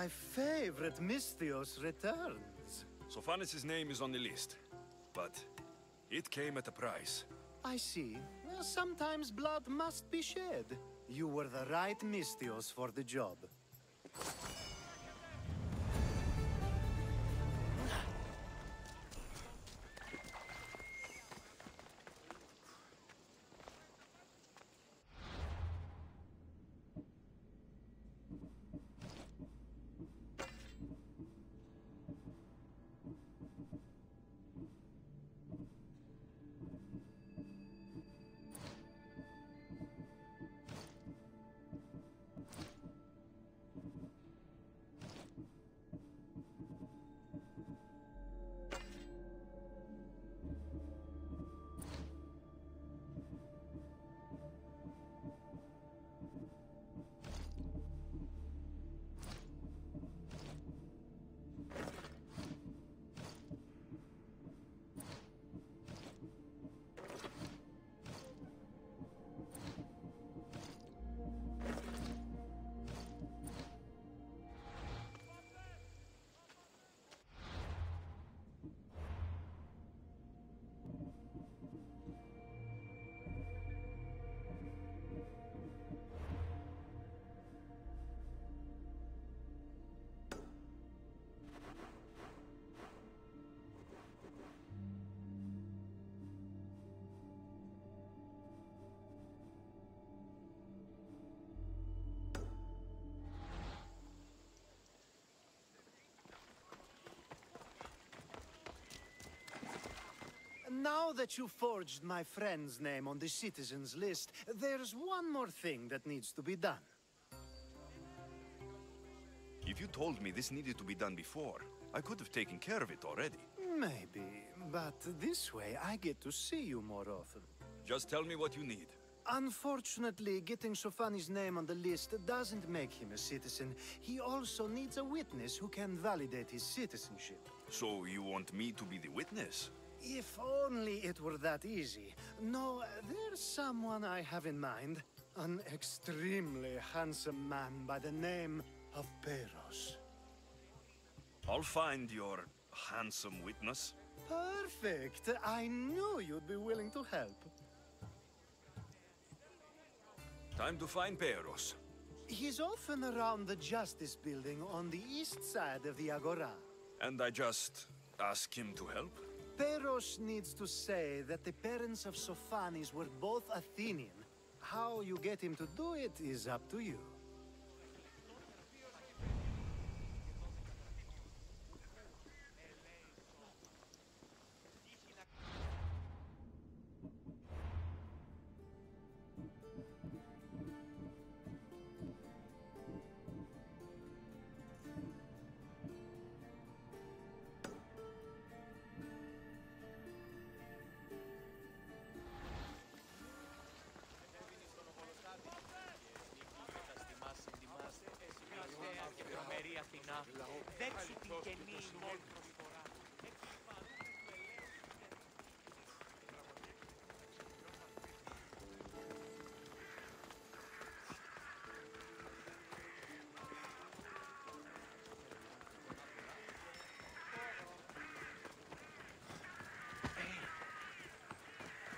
S6: My favorite Mystios returns.
S2: Sophanis' name is on the list, but it came at a price.
S6: I see. Well, sometimes blood must be shed. You were the right Mystios for the job. Now that you forged my friend's name on the citizens list, there's one more thing that needs to be done.
S2: If you told me this needed to be done before, I could have taken care of it already.
S6: Maybe, but this way I get to see you more often.
S2: Just tell me what you need.
S6: Unfortunately, getting Sophanis' name on the list doesn't make him a citizen. He also needs a witness who can validate his citizenship.
S2: So you want me to be the witness?
S6: If only it were that easy. No, there's someone I have in mind. An extremely handsome man by the name of Peros.
S2: I'll find your handsome witness.
S6: Perfect. I knew you'd be willing to help.
S2: Time to find Peros.
S6: He's often around the Justice Building on the east side of the Agora.
S2: And I just ask him to help?
S6: Peros needs to say that the parents of Sophanis were both Athenian. How you get him to do it is up to you.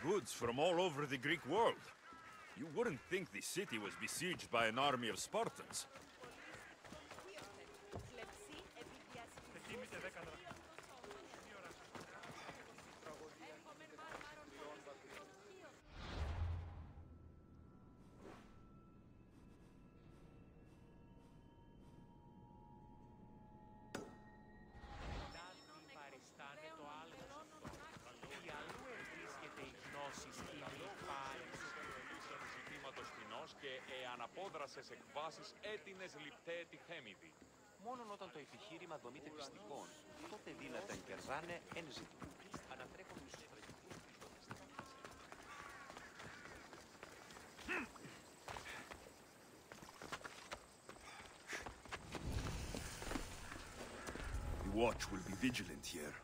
S2: Goods from all over the Greek world. You wouldn't think the city was besieged by an army of Spartans.
S1: Σε εκβάσεις έτεινες λιπτέ τη Θέμηδη.
S18: Μόνον όταν το επιχείρημα δομείται πιστικών, τότε δύνατα κερδάνε εν ζητούν. Ανατρέχονται στους στρατιωτικούς
S2: The watch will be vigilant here.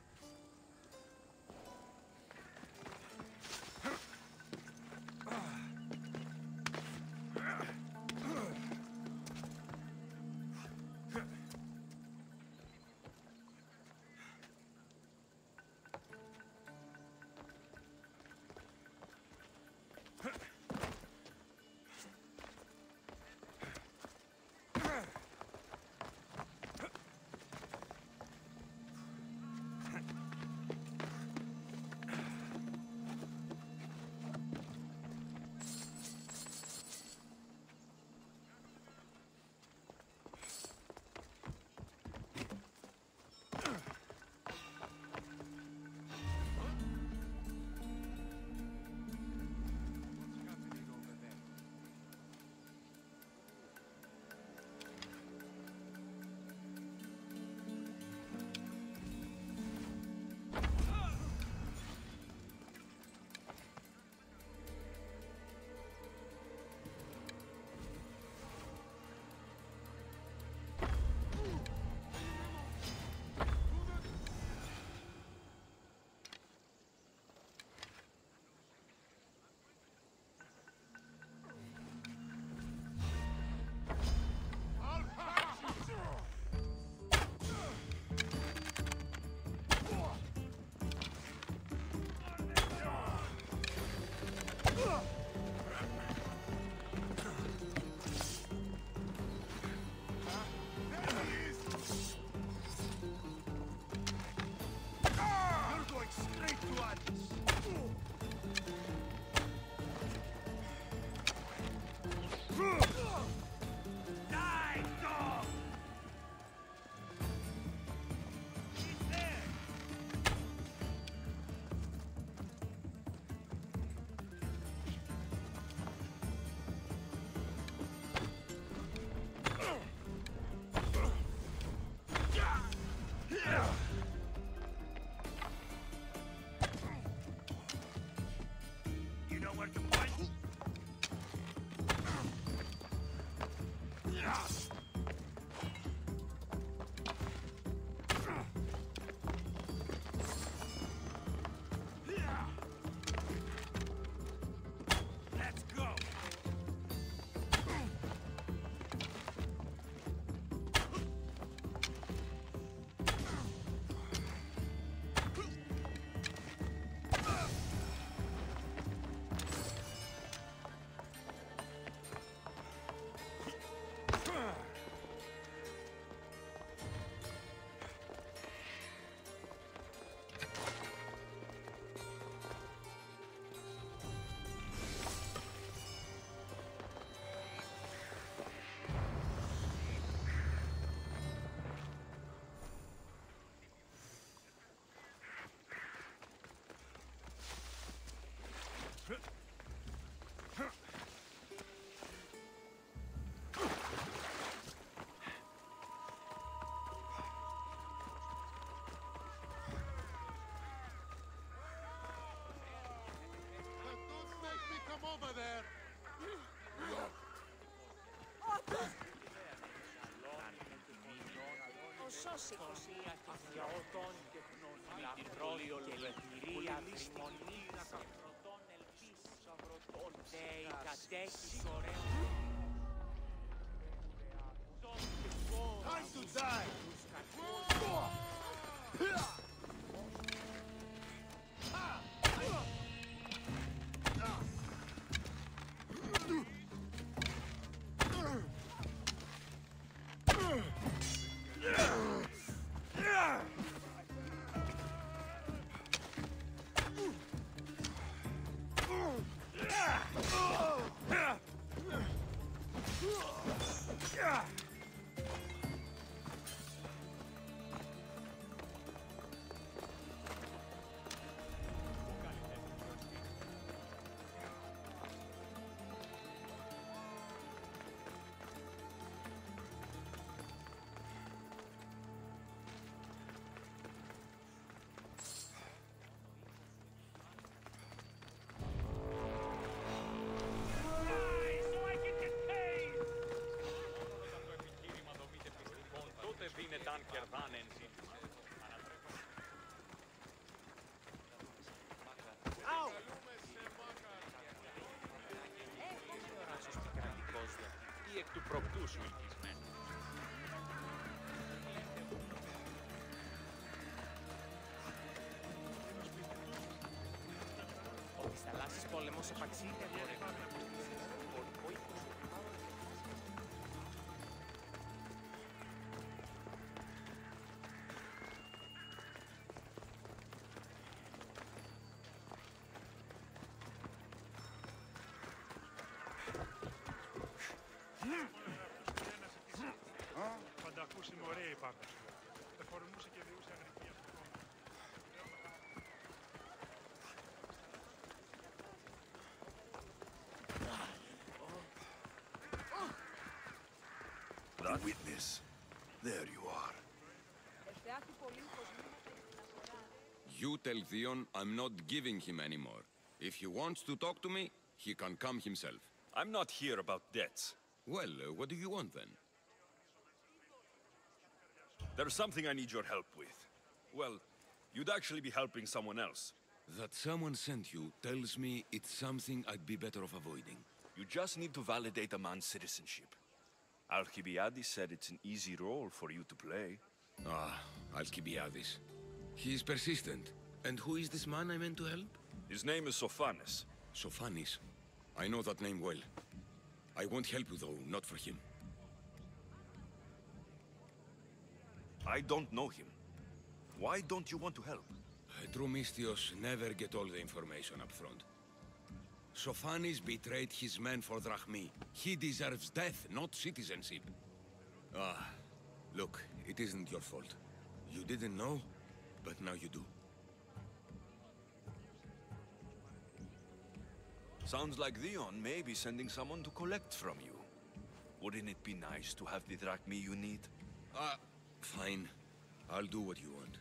S16: Time to die!
S1: Ή εκ του προκτού σου οικισμένου.
S10: Ο της θαλάσσης πόλεμος επαξείται
S17: Πανταχούσιμοι ωραίοι υπάρχουν. Θα φορουνούσε και διούσε αγρική αυτό.
S2: The witness. There you are.
S19: You tell Theon I'm not giving him anymore. If he wants to talk to me, he can come himself.
S2: I'm not here about debts.
S19: Well, what do you want then?
S2: There's something I need your help with. Well, you'd actually be helping someone else.
S19: That someone sent you tells me it's something I'd be better off avoiding.
S2: You just need to validate a man's citizenship. Alcibiades said it's an easy role for you to play.
S19: Ah, Alcibiades. He's persistent. And who is this man I meant to help?
S2: His name is Sophanes.
S19: Sophanes? I know that name well. I won't help you though, not for him.
S2: I don't know him. Why don't you want to help?
S19: True Mystios never get all the information up front. Sophanes betrayed his men for drachmi. He deserves death, not citizenship. Ah, look, it isn't your fault. You didn't know, but now you do.
S2: Sounds like Theon may be sending someone to collect from you. Wouldn't it be nice to have the drachmi you need?
S19: Fine. I'll do what you want.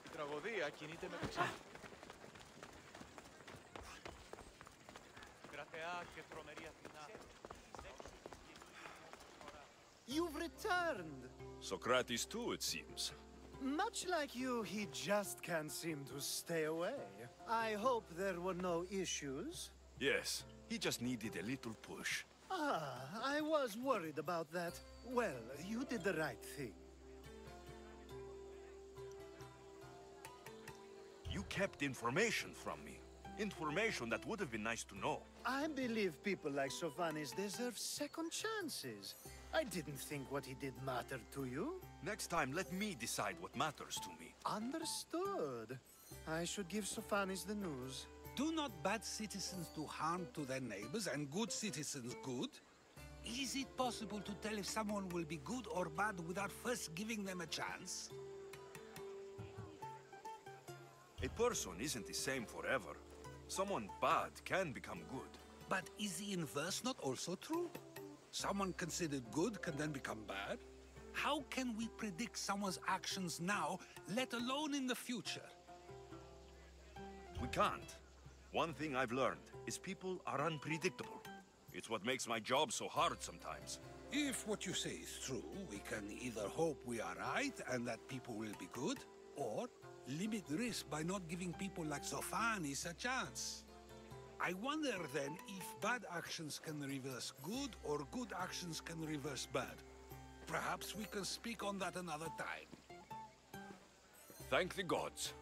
S18: Η τραγωδία κινείται με το ξύλο. Κρατεά και τρομερή Αθηνά.
S6: You've returned!
S2: Socrates too, it seems.
S6: Much like you, he just can't seem to stay away. I hope there were no issues.
S2: Yes, he just needed a little push.
S6: I was worried about that. Well, you did the right thing.
S2: You kept information from me. Information that would have been nice to know.
S6: I believe people like Sophanes deserve second chances. I didn't think what he did mattered to you.
S2: Next time, let me decide what matters to me.
S6: Understood. I should give Sophanis the news.
S13: Do not bad citizens do harm to their neighbors and good citizens good? Is it possible to tell if someone will be good or bad without first giving them a chance?
S2: A person isn't the same forever. Someone bad can become good.
S13: But is the inverse not also true? Someone considered good can then become bad? How can we predict someone's actions now, let alone in the future?
S2: We can't. One thing I've learned is people are unpredictable. It's what makes my job so hard sometimes.
S13: If what you say is true, we can either hope we are right and that people will be good, or limit risk by not giving people like Sophanis a chance. I wonder then if bad actions can reverse good or good actions can reverse bad. Perhaps we can speak on that another time.
S2: Thank the gods.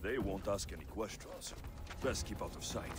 S2: They won't ask any questions. Best keep out of sight.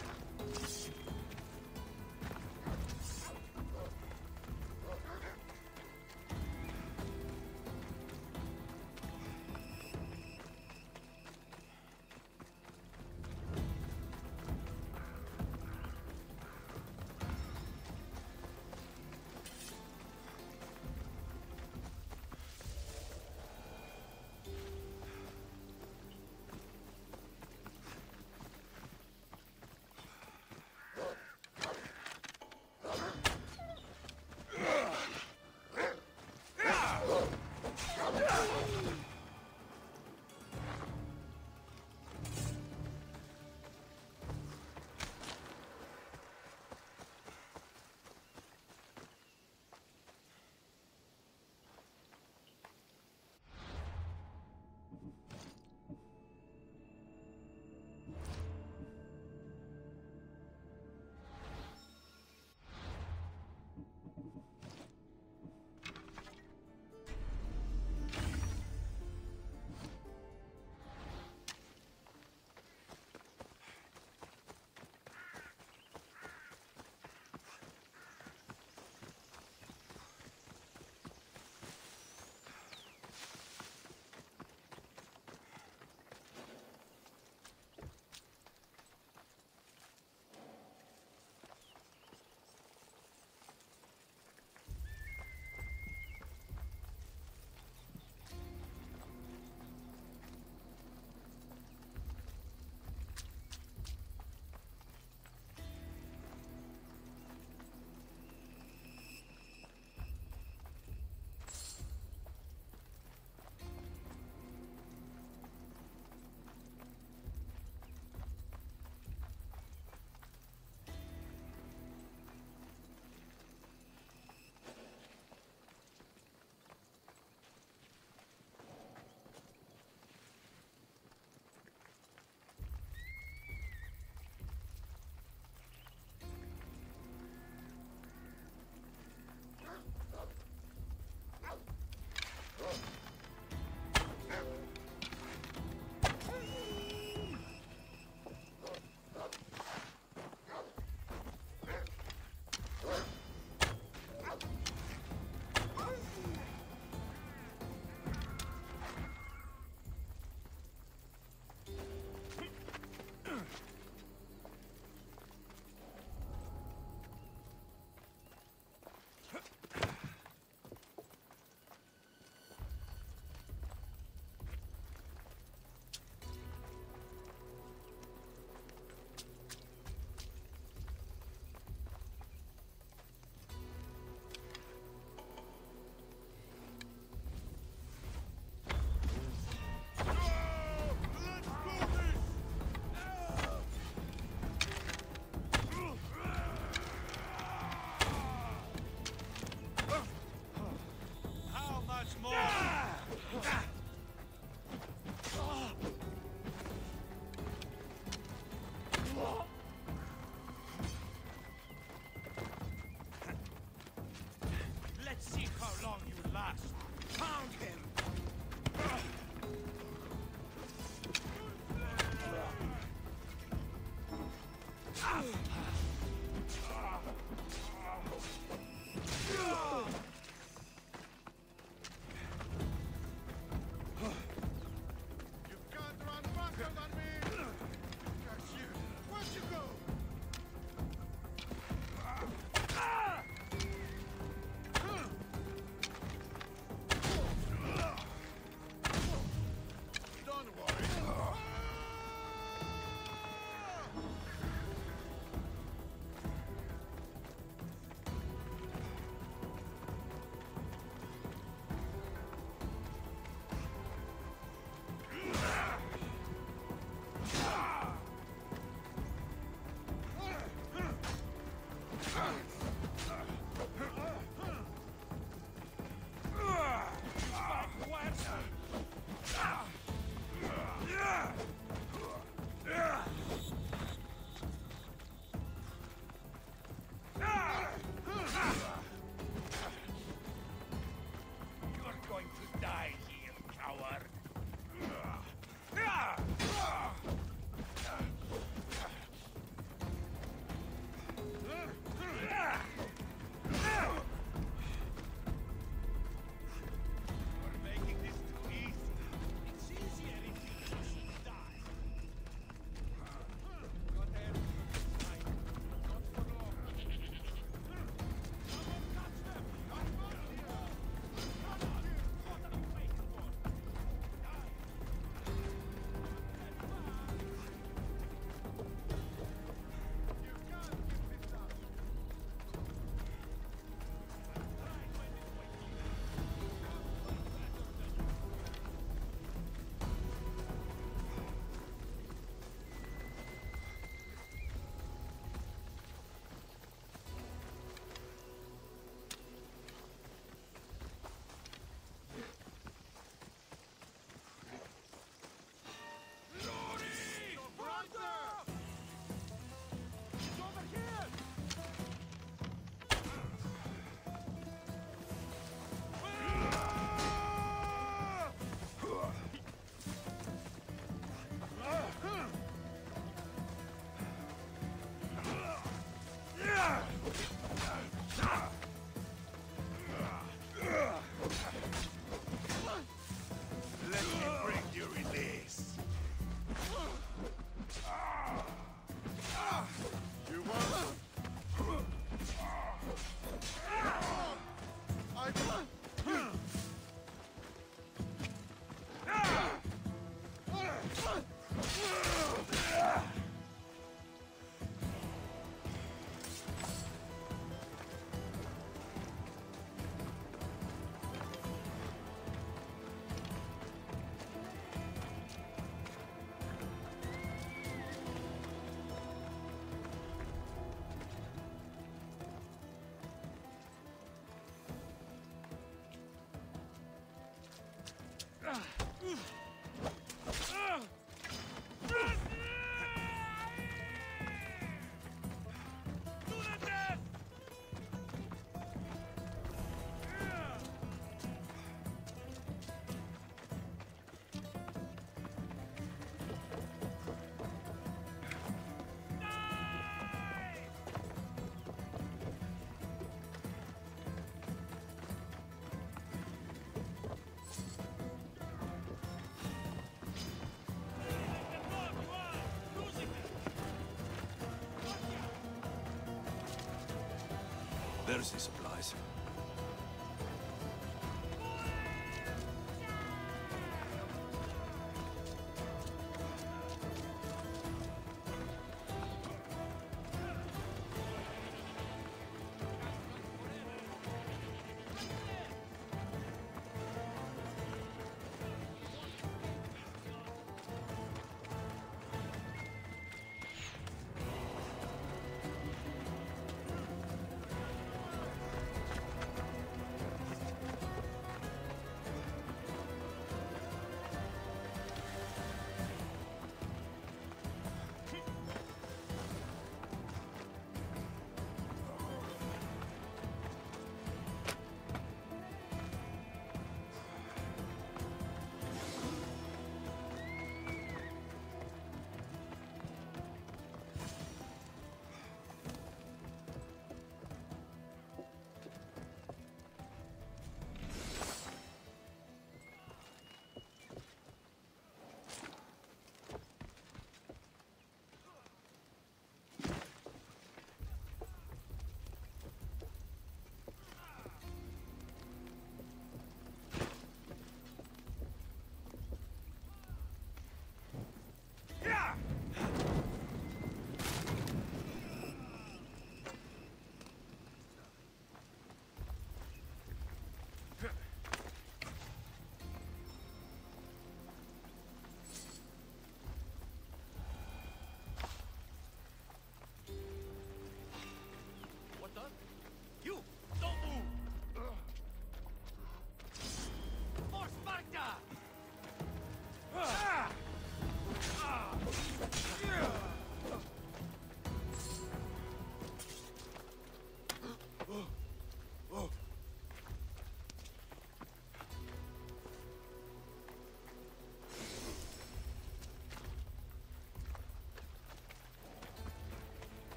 S2: mercy supplies.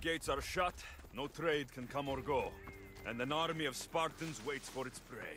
S2: Gates are shut, no trade can come or go, and an army of Spartans waits for its prey.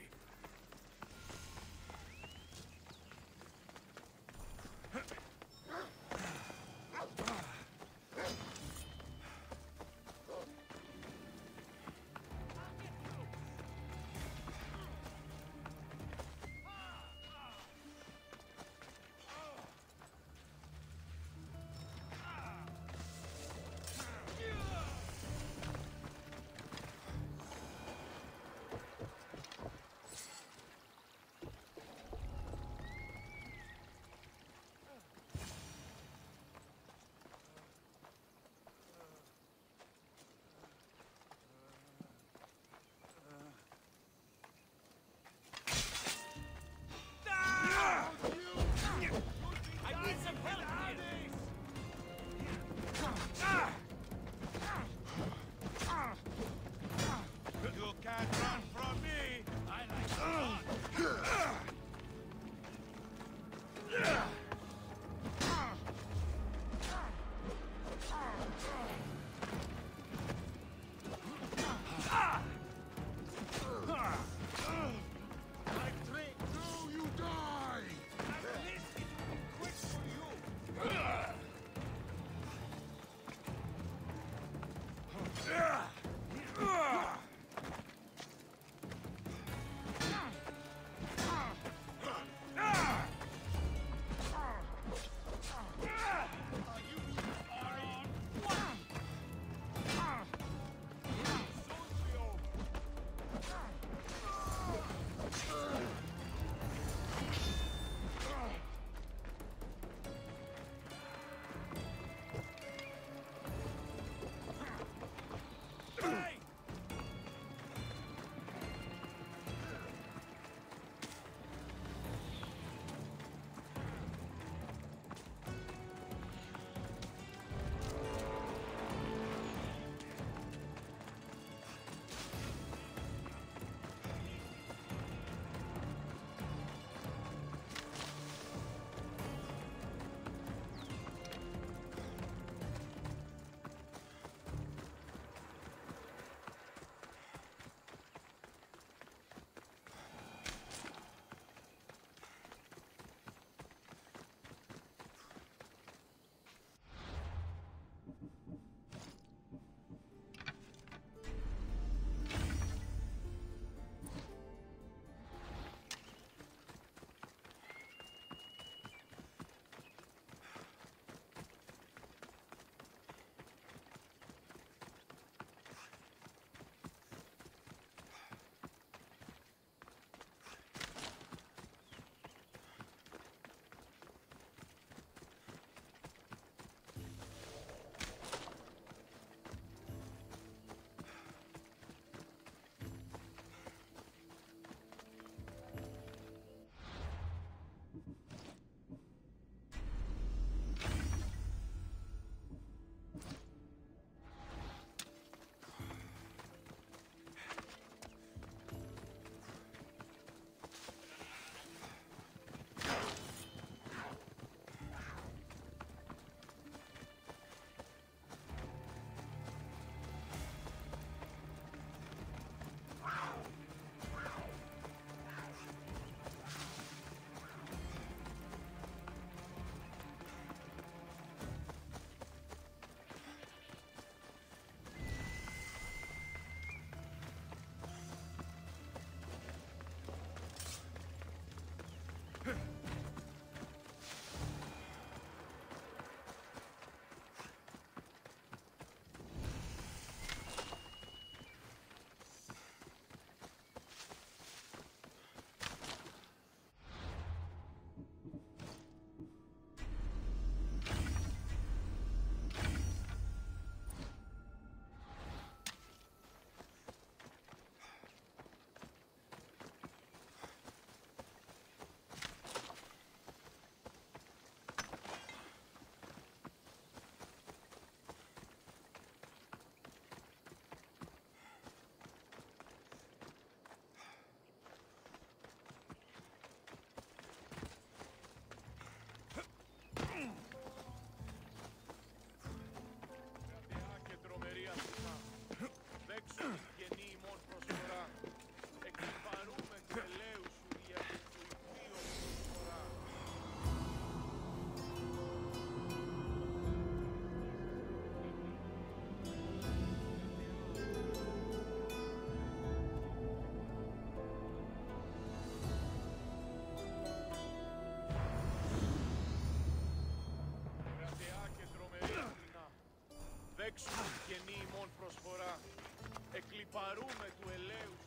S1: Έξω γεννή ημών προσφορά, εκλιπαρούμε του ελέους.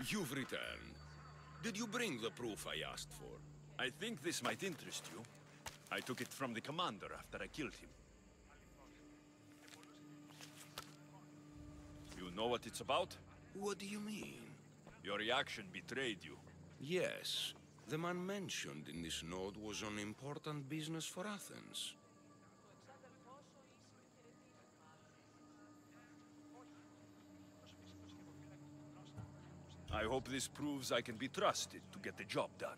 S19: You've returned. Did you bring the proof I asked for?
S2: I think this might interest you. I took it from the commander after I killed him. You know what it's about?
S19: What do you mean?
S2: Your reaction betrayed you.
S19: Yes. The man mentioned in this note was on important business for Athens.
S2: I hope this proves I can be trusted to get the job done.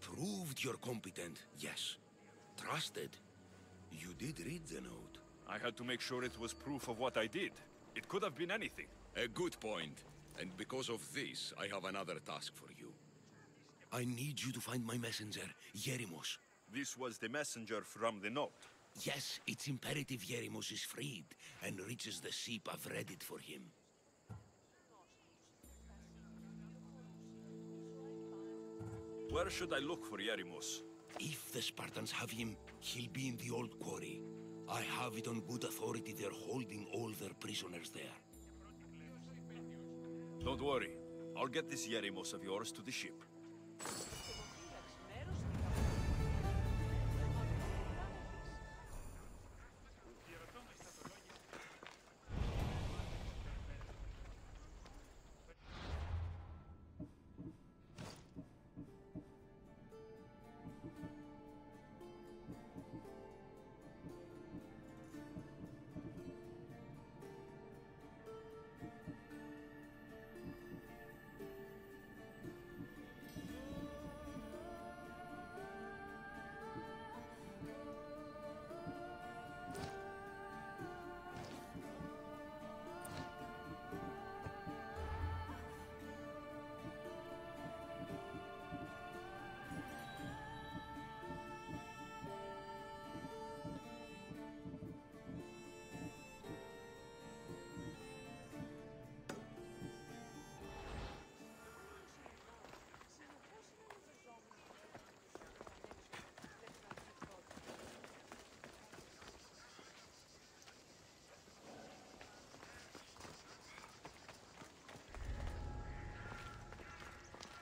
S19: Proved you're competent, yes. Trusted? You did read the note.
S2: I had to make sure it was proof of what I did. It could have been anything.
S19: A good point. And because of this, I have another task for you. I need you to find my messenger, Yerimos.
S2: This was the messenger from the note.
S19: Yes, it's imperative Yerimos is freed and reaches the ship. I've read it for him.
S2: Where should I look for Yerimos?
S19: If the Spartans have him, he'll be in the old quarry. I have it on good authority they're holding all their prisoners there.
S2: Don't worry. I'll get this Yerimos of yours to the ship.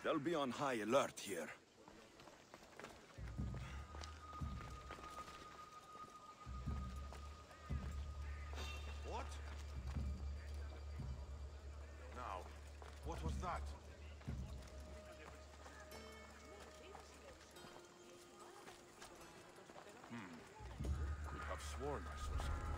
S2: Shall be on high alert here.
S20: What? Now, what was that? Could have sworn I saw something.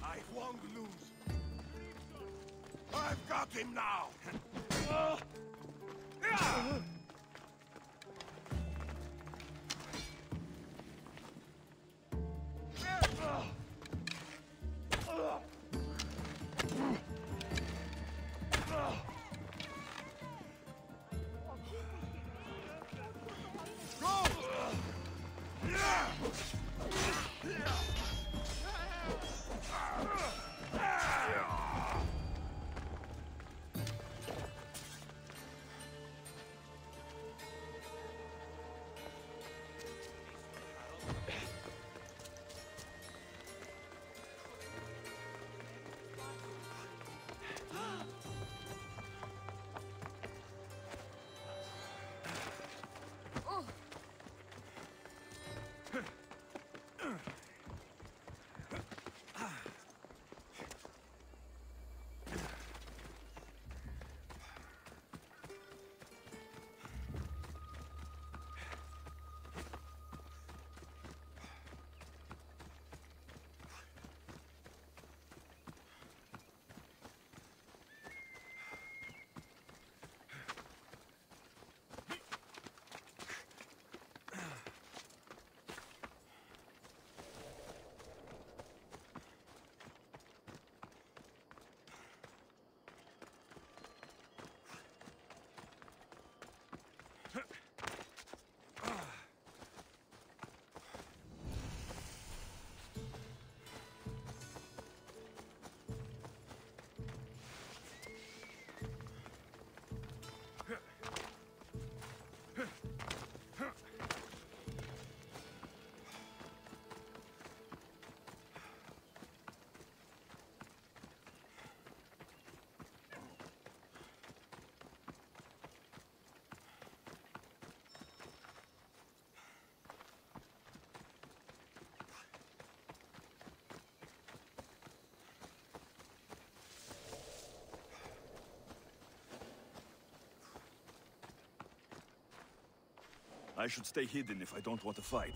S20: I won't lose. I've got him now.
S2: I should stay hidden if I don't want to fight.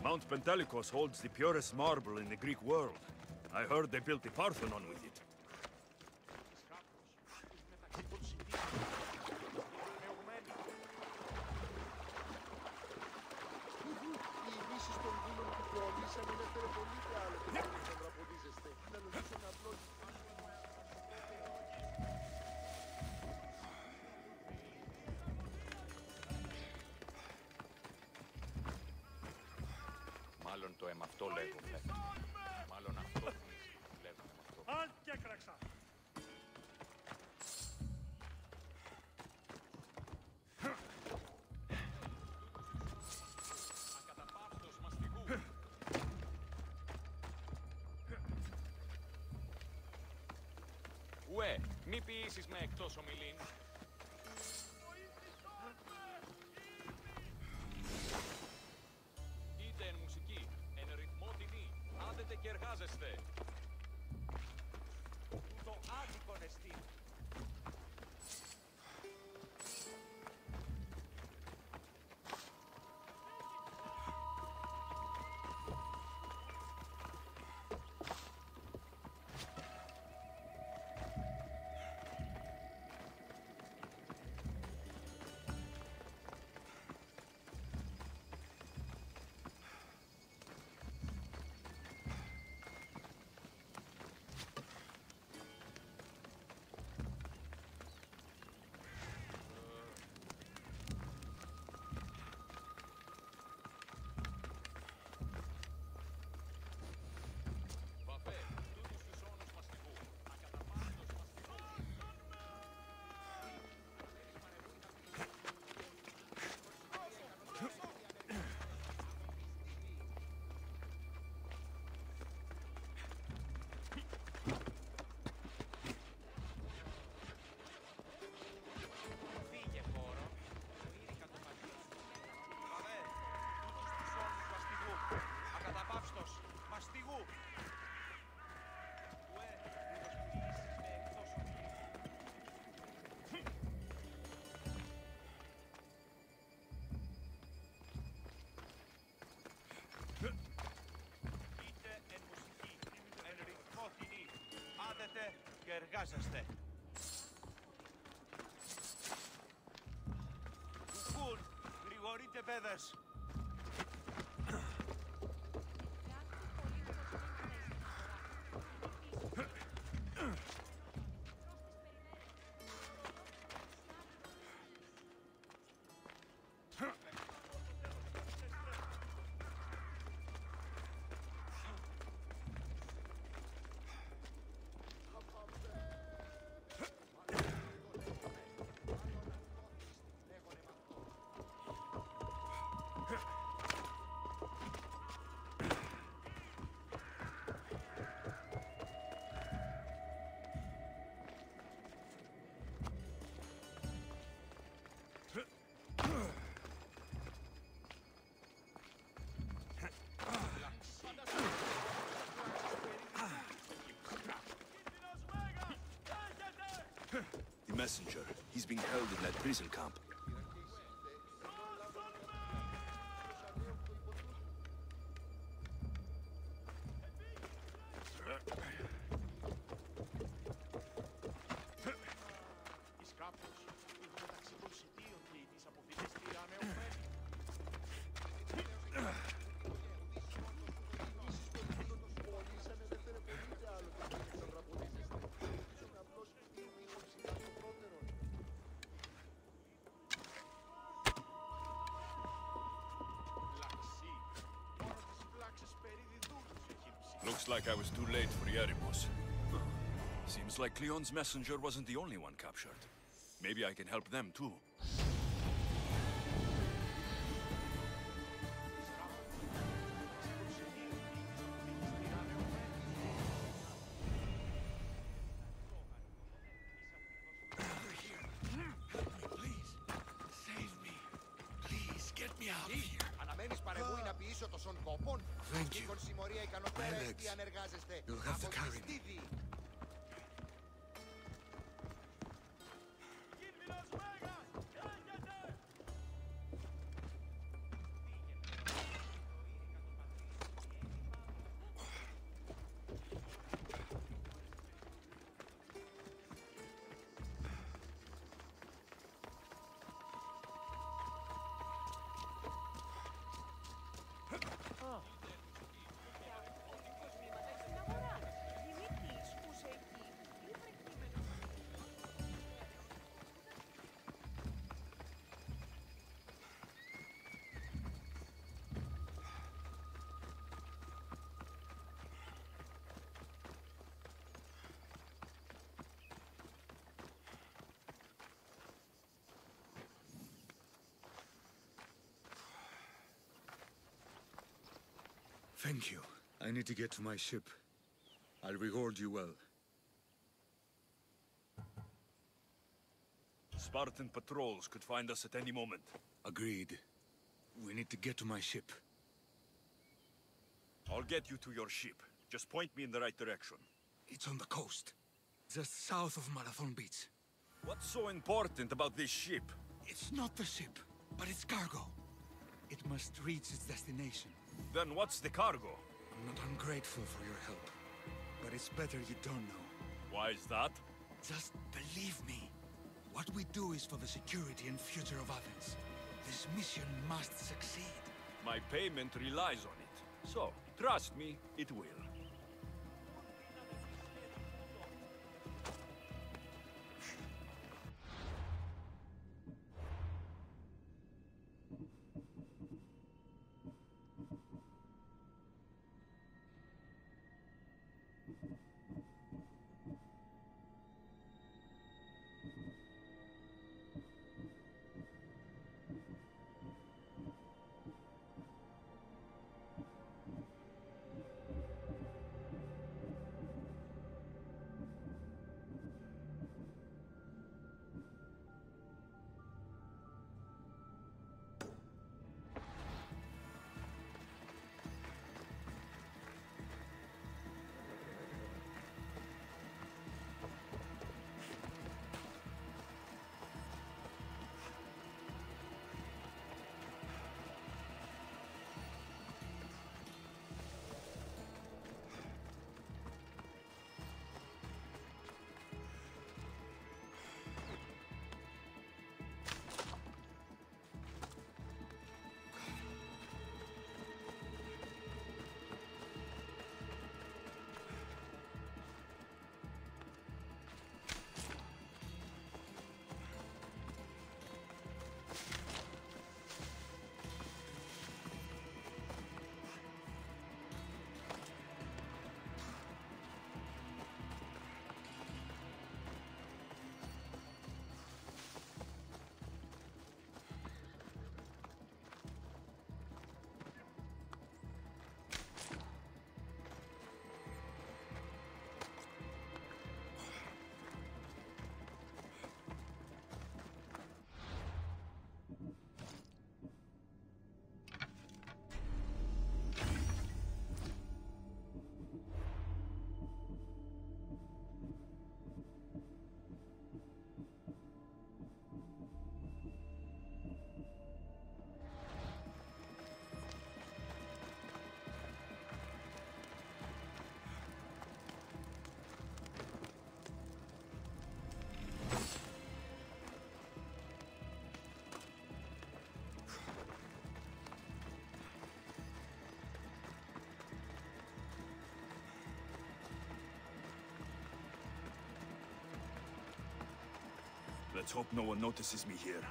S2: Mount Pentelicos holds the purest marble in the Greek world. I heard they built the Parthenon with it.
S1: Μάλλον το αίμα αυτό λέγομαι. Μάλλον αυτό λέγομαι με αυτό.
S17: Αν και κραξά.
S1: Ακαταπαύστος μαστιγού. Ουε, μη ποιήσεις με εκτός ομιλήν. Και εργάζεστε. Το άδικον εστί.
S18: Και εργάζεστε. Κουκούν, γρηγορείτε παιδες.
S2: The messenger. He's being held in that prison camp. Looks like I was too late for Yeribus. Seems like Cleon's messenger wasn't the only one captured. Maybe I can help them too.
S11: Thank you. My legs. You'll have to carry me.
S12: Thank you. I need to get to my ship. I'll reward you well.
S2: Spartan patrols could find us at any moment.
S12: Agreed. We need to get to my ship.
S2: I'll get you to your ship. Just point me in the right direction.
S12: It's on the coast. Just south of Marathon Beach.
S2: What's so important about this ship?
S12: It's not the ship, but its cargo. It must reach its destination.
S2: Then what's the cargo?
S12: I'm not ungrateful for your help, but it's better you don't know.
S2: Why is that?
S12: Just believe me. What we do is for the security and future of Athens. This mission must succeed.
S2: My payment relies on it. So, trust me, it will. Let's hope no one notices me here.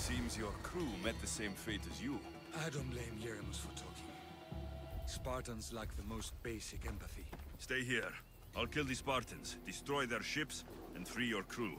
S2: Seems your crew met the same fate as you.
S14: I don't blame Yeremus for talking. Spartans lack the most basic empathy.
S2: Stay here. I'll kill the Spartans, destroy their ships, and free your crew.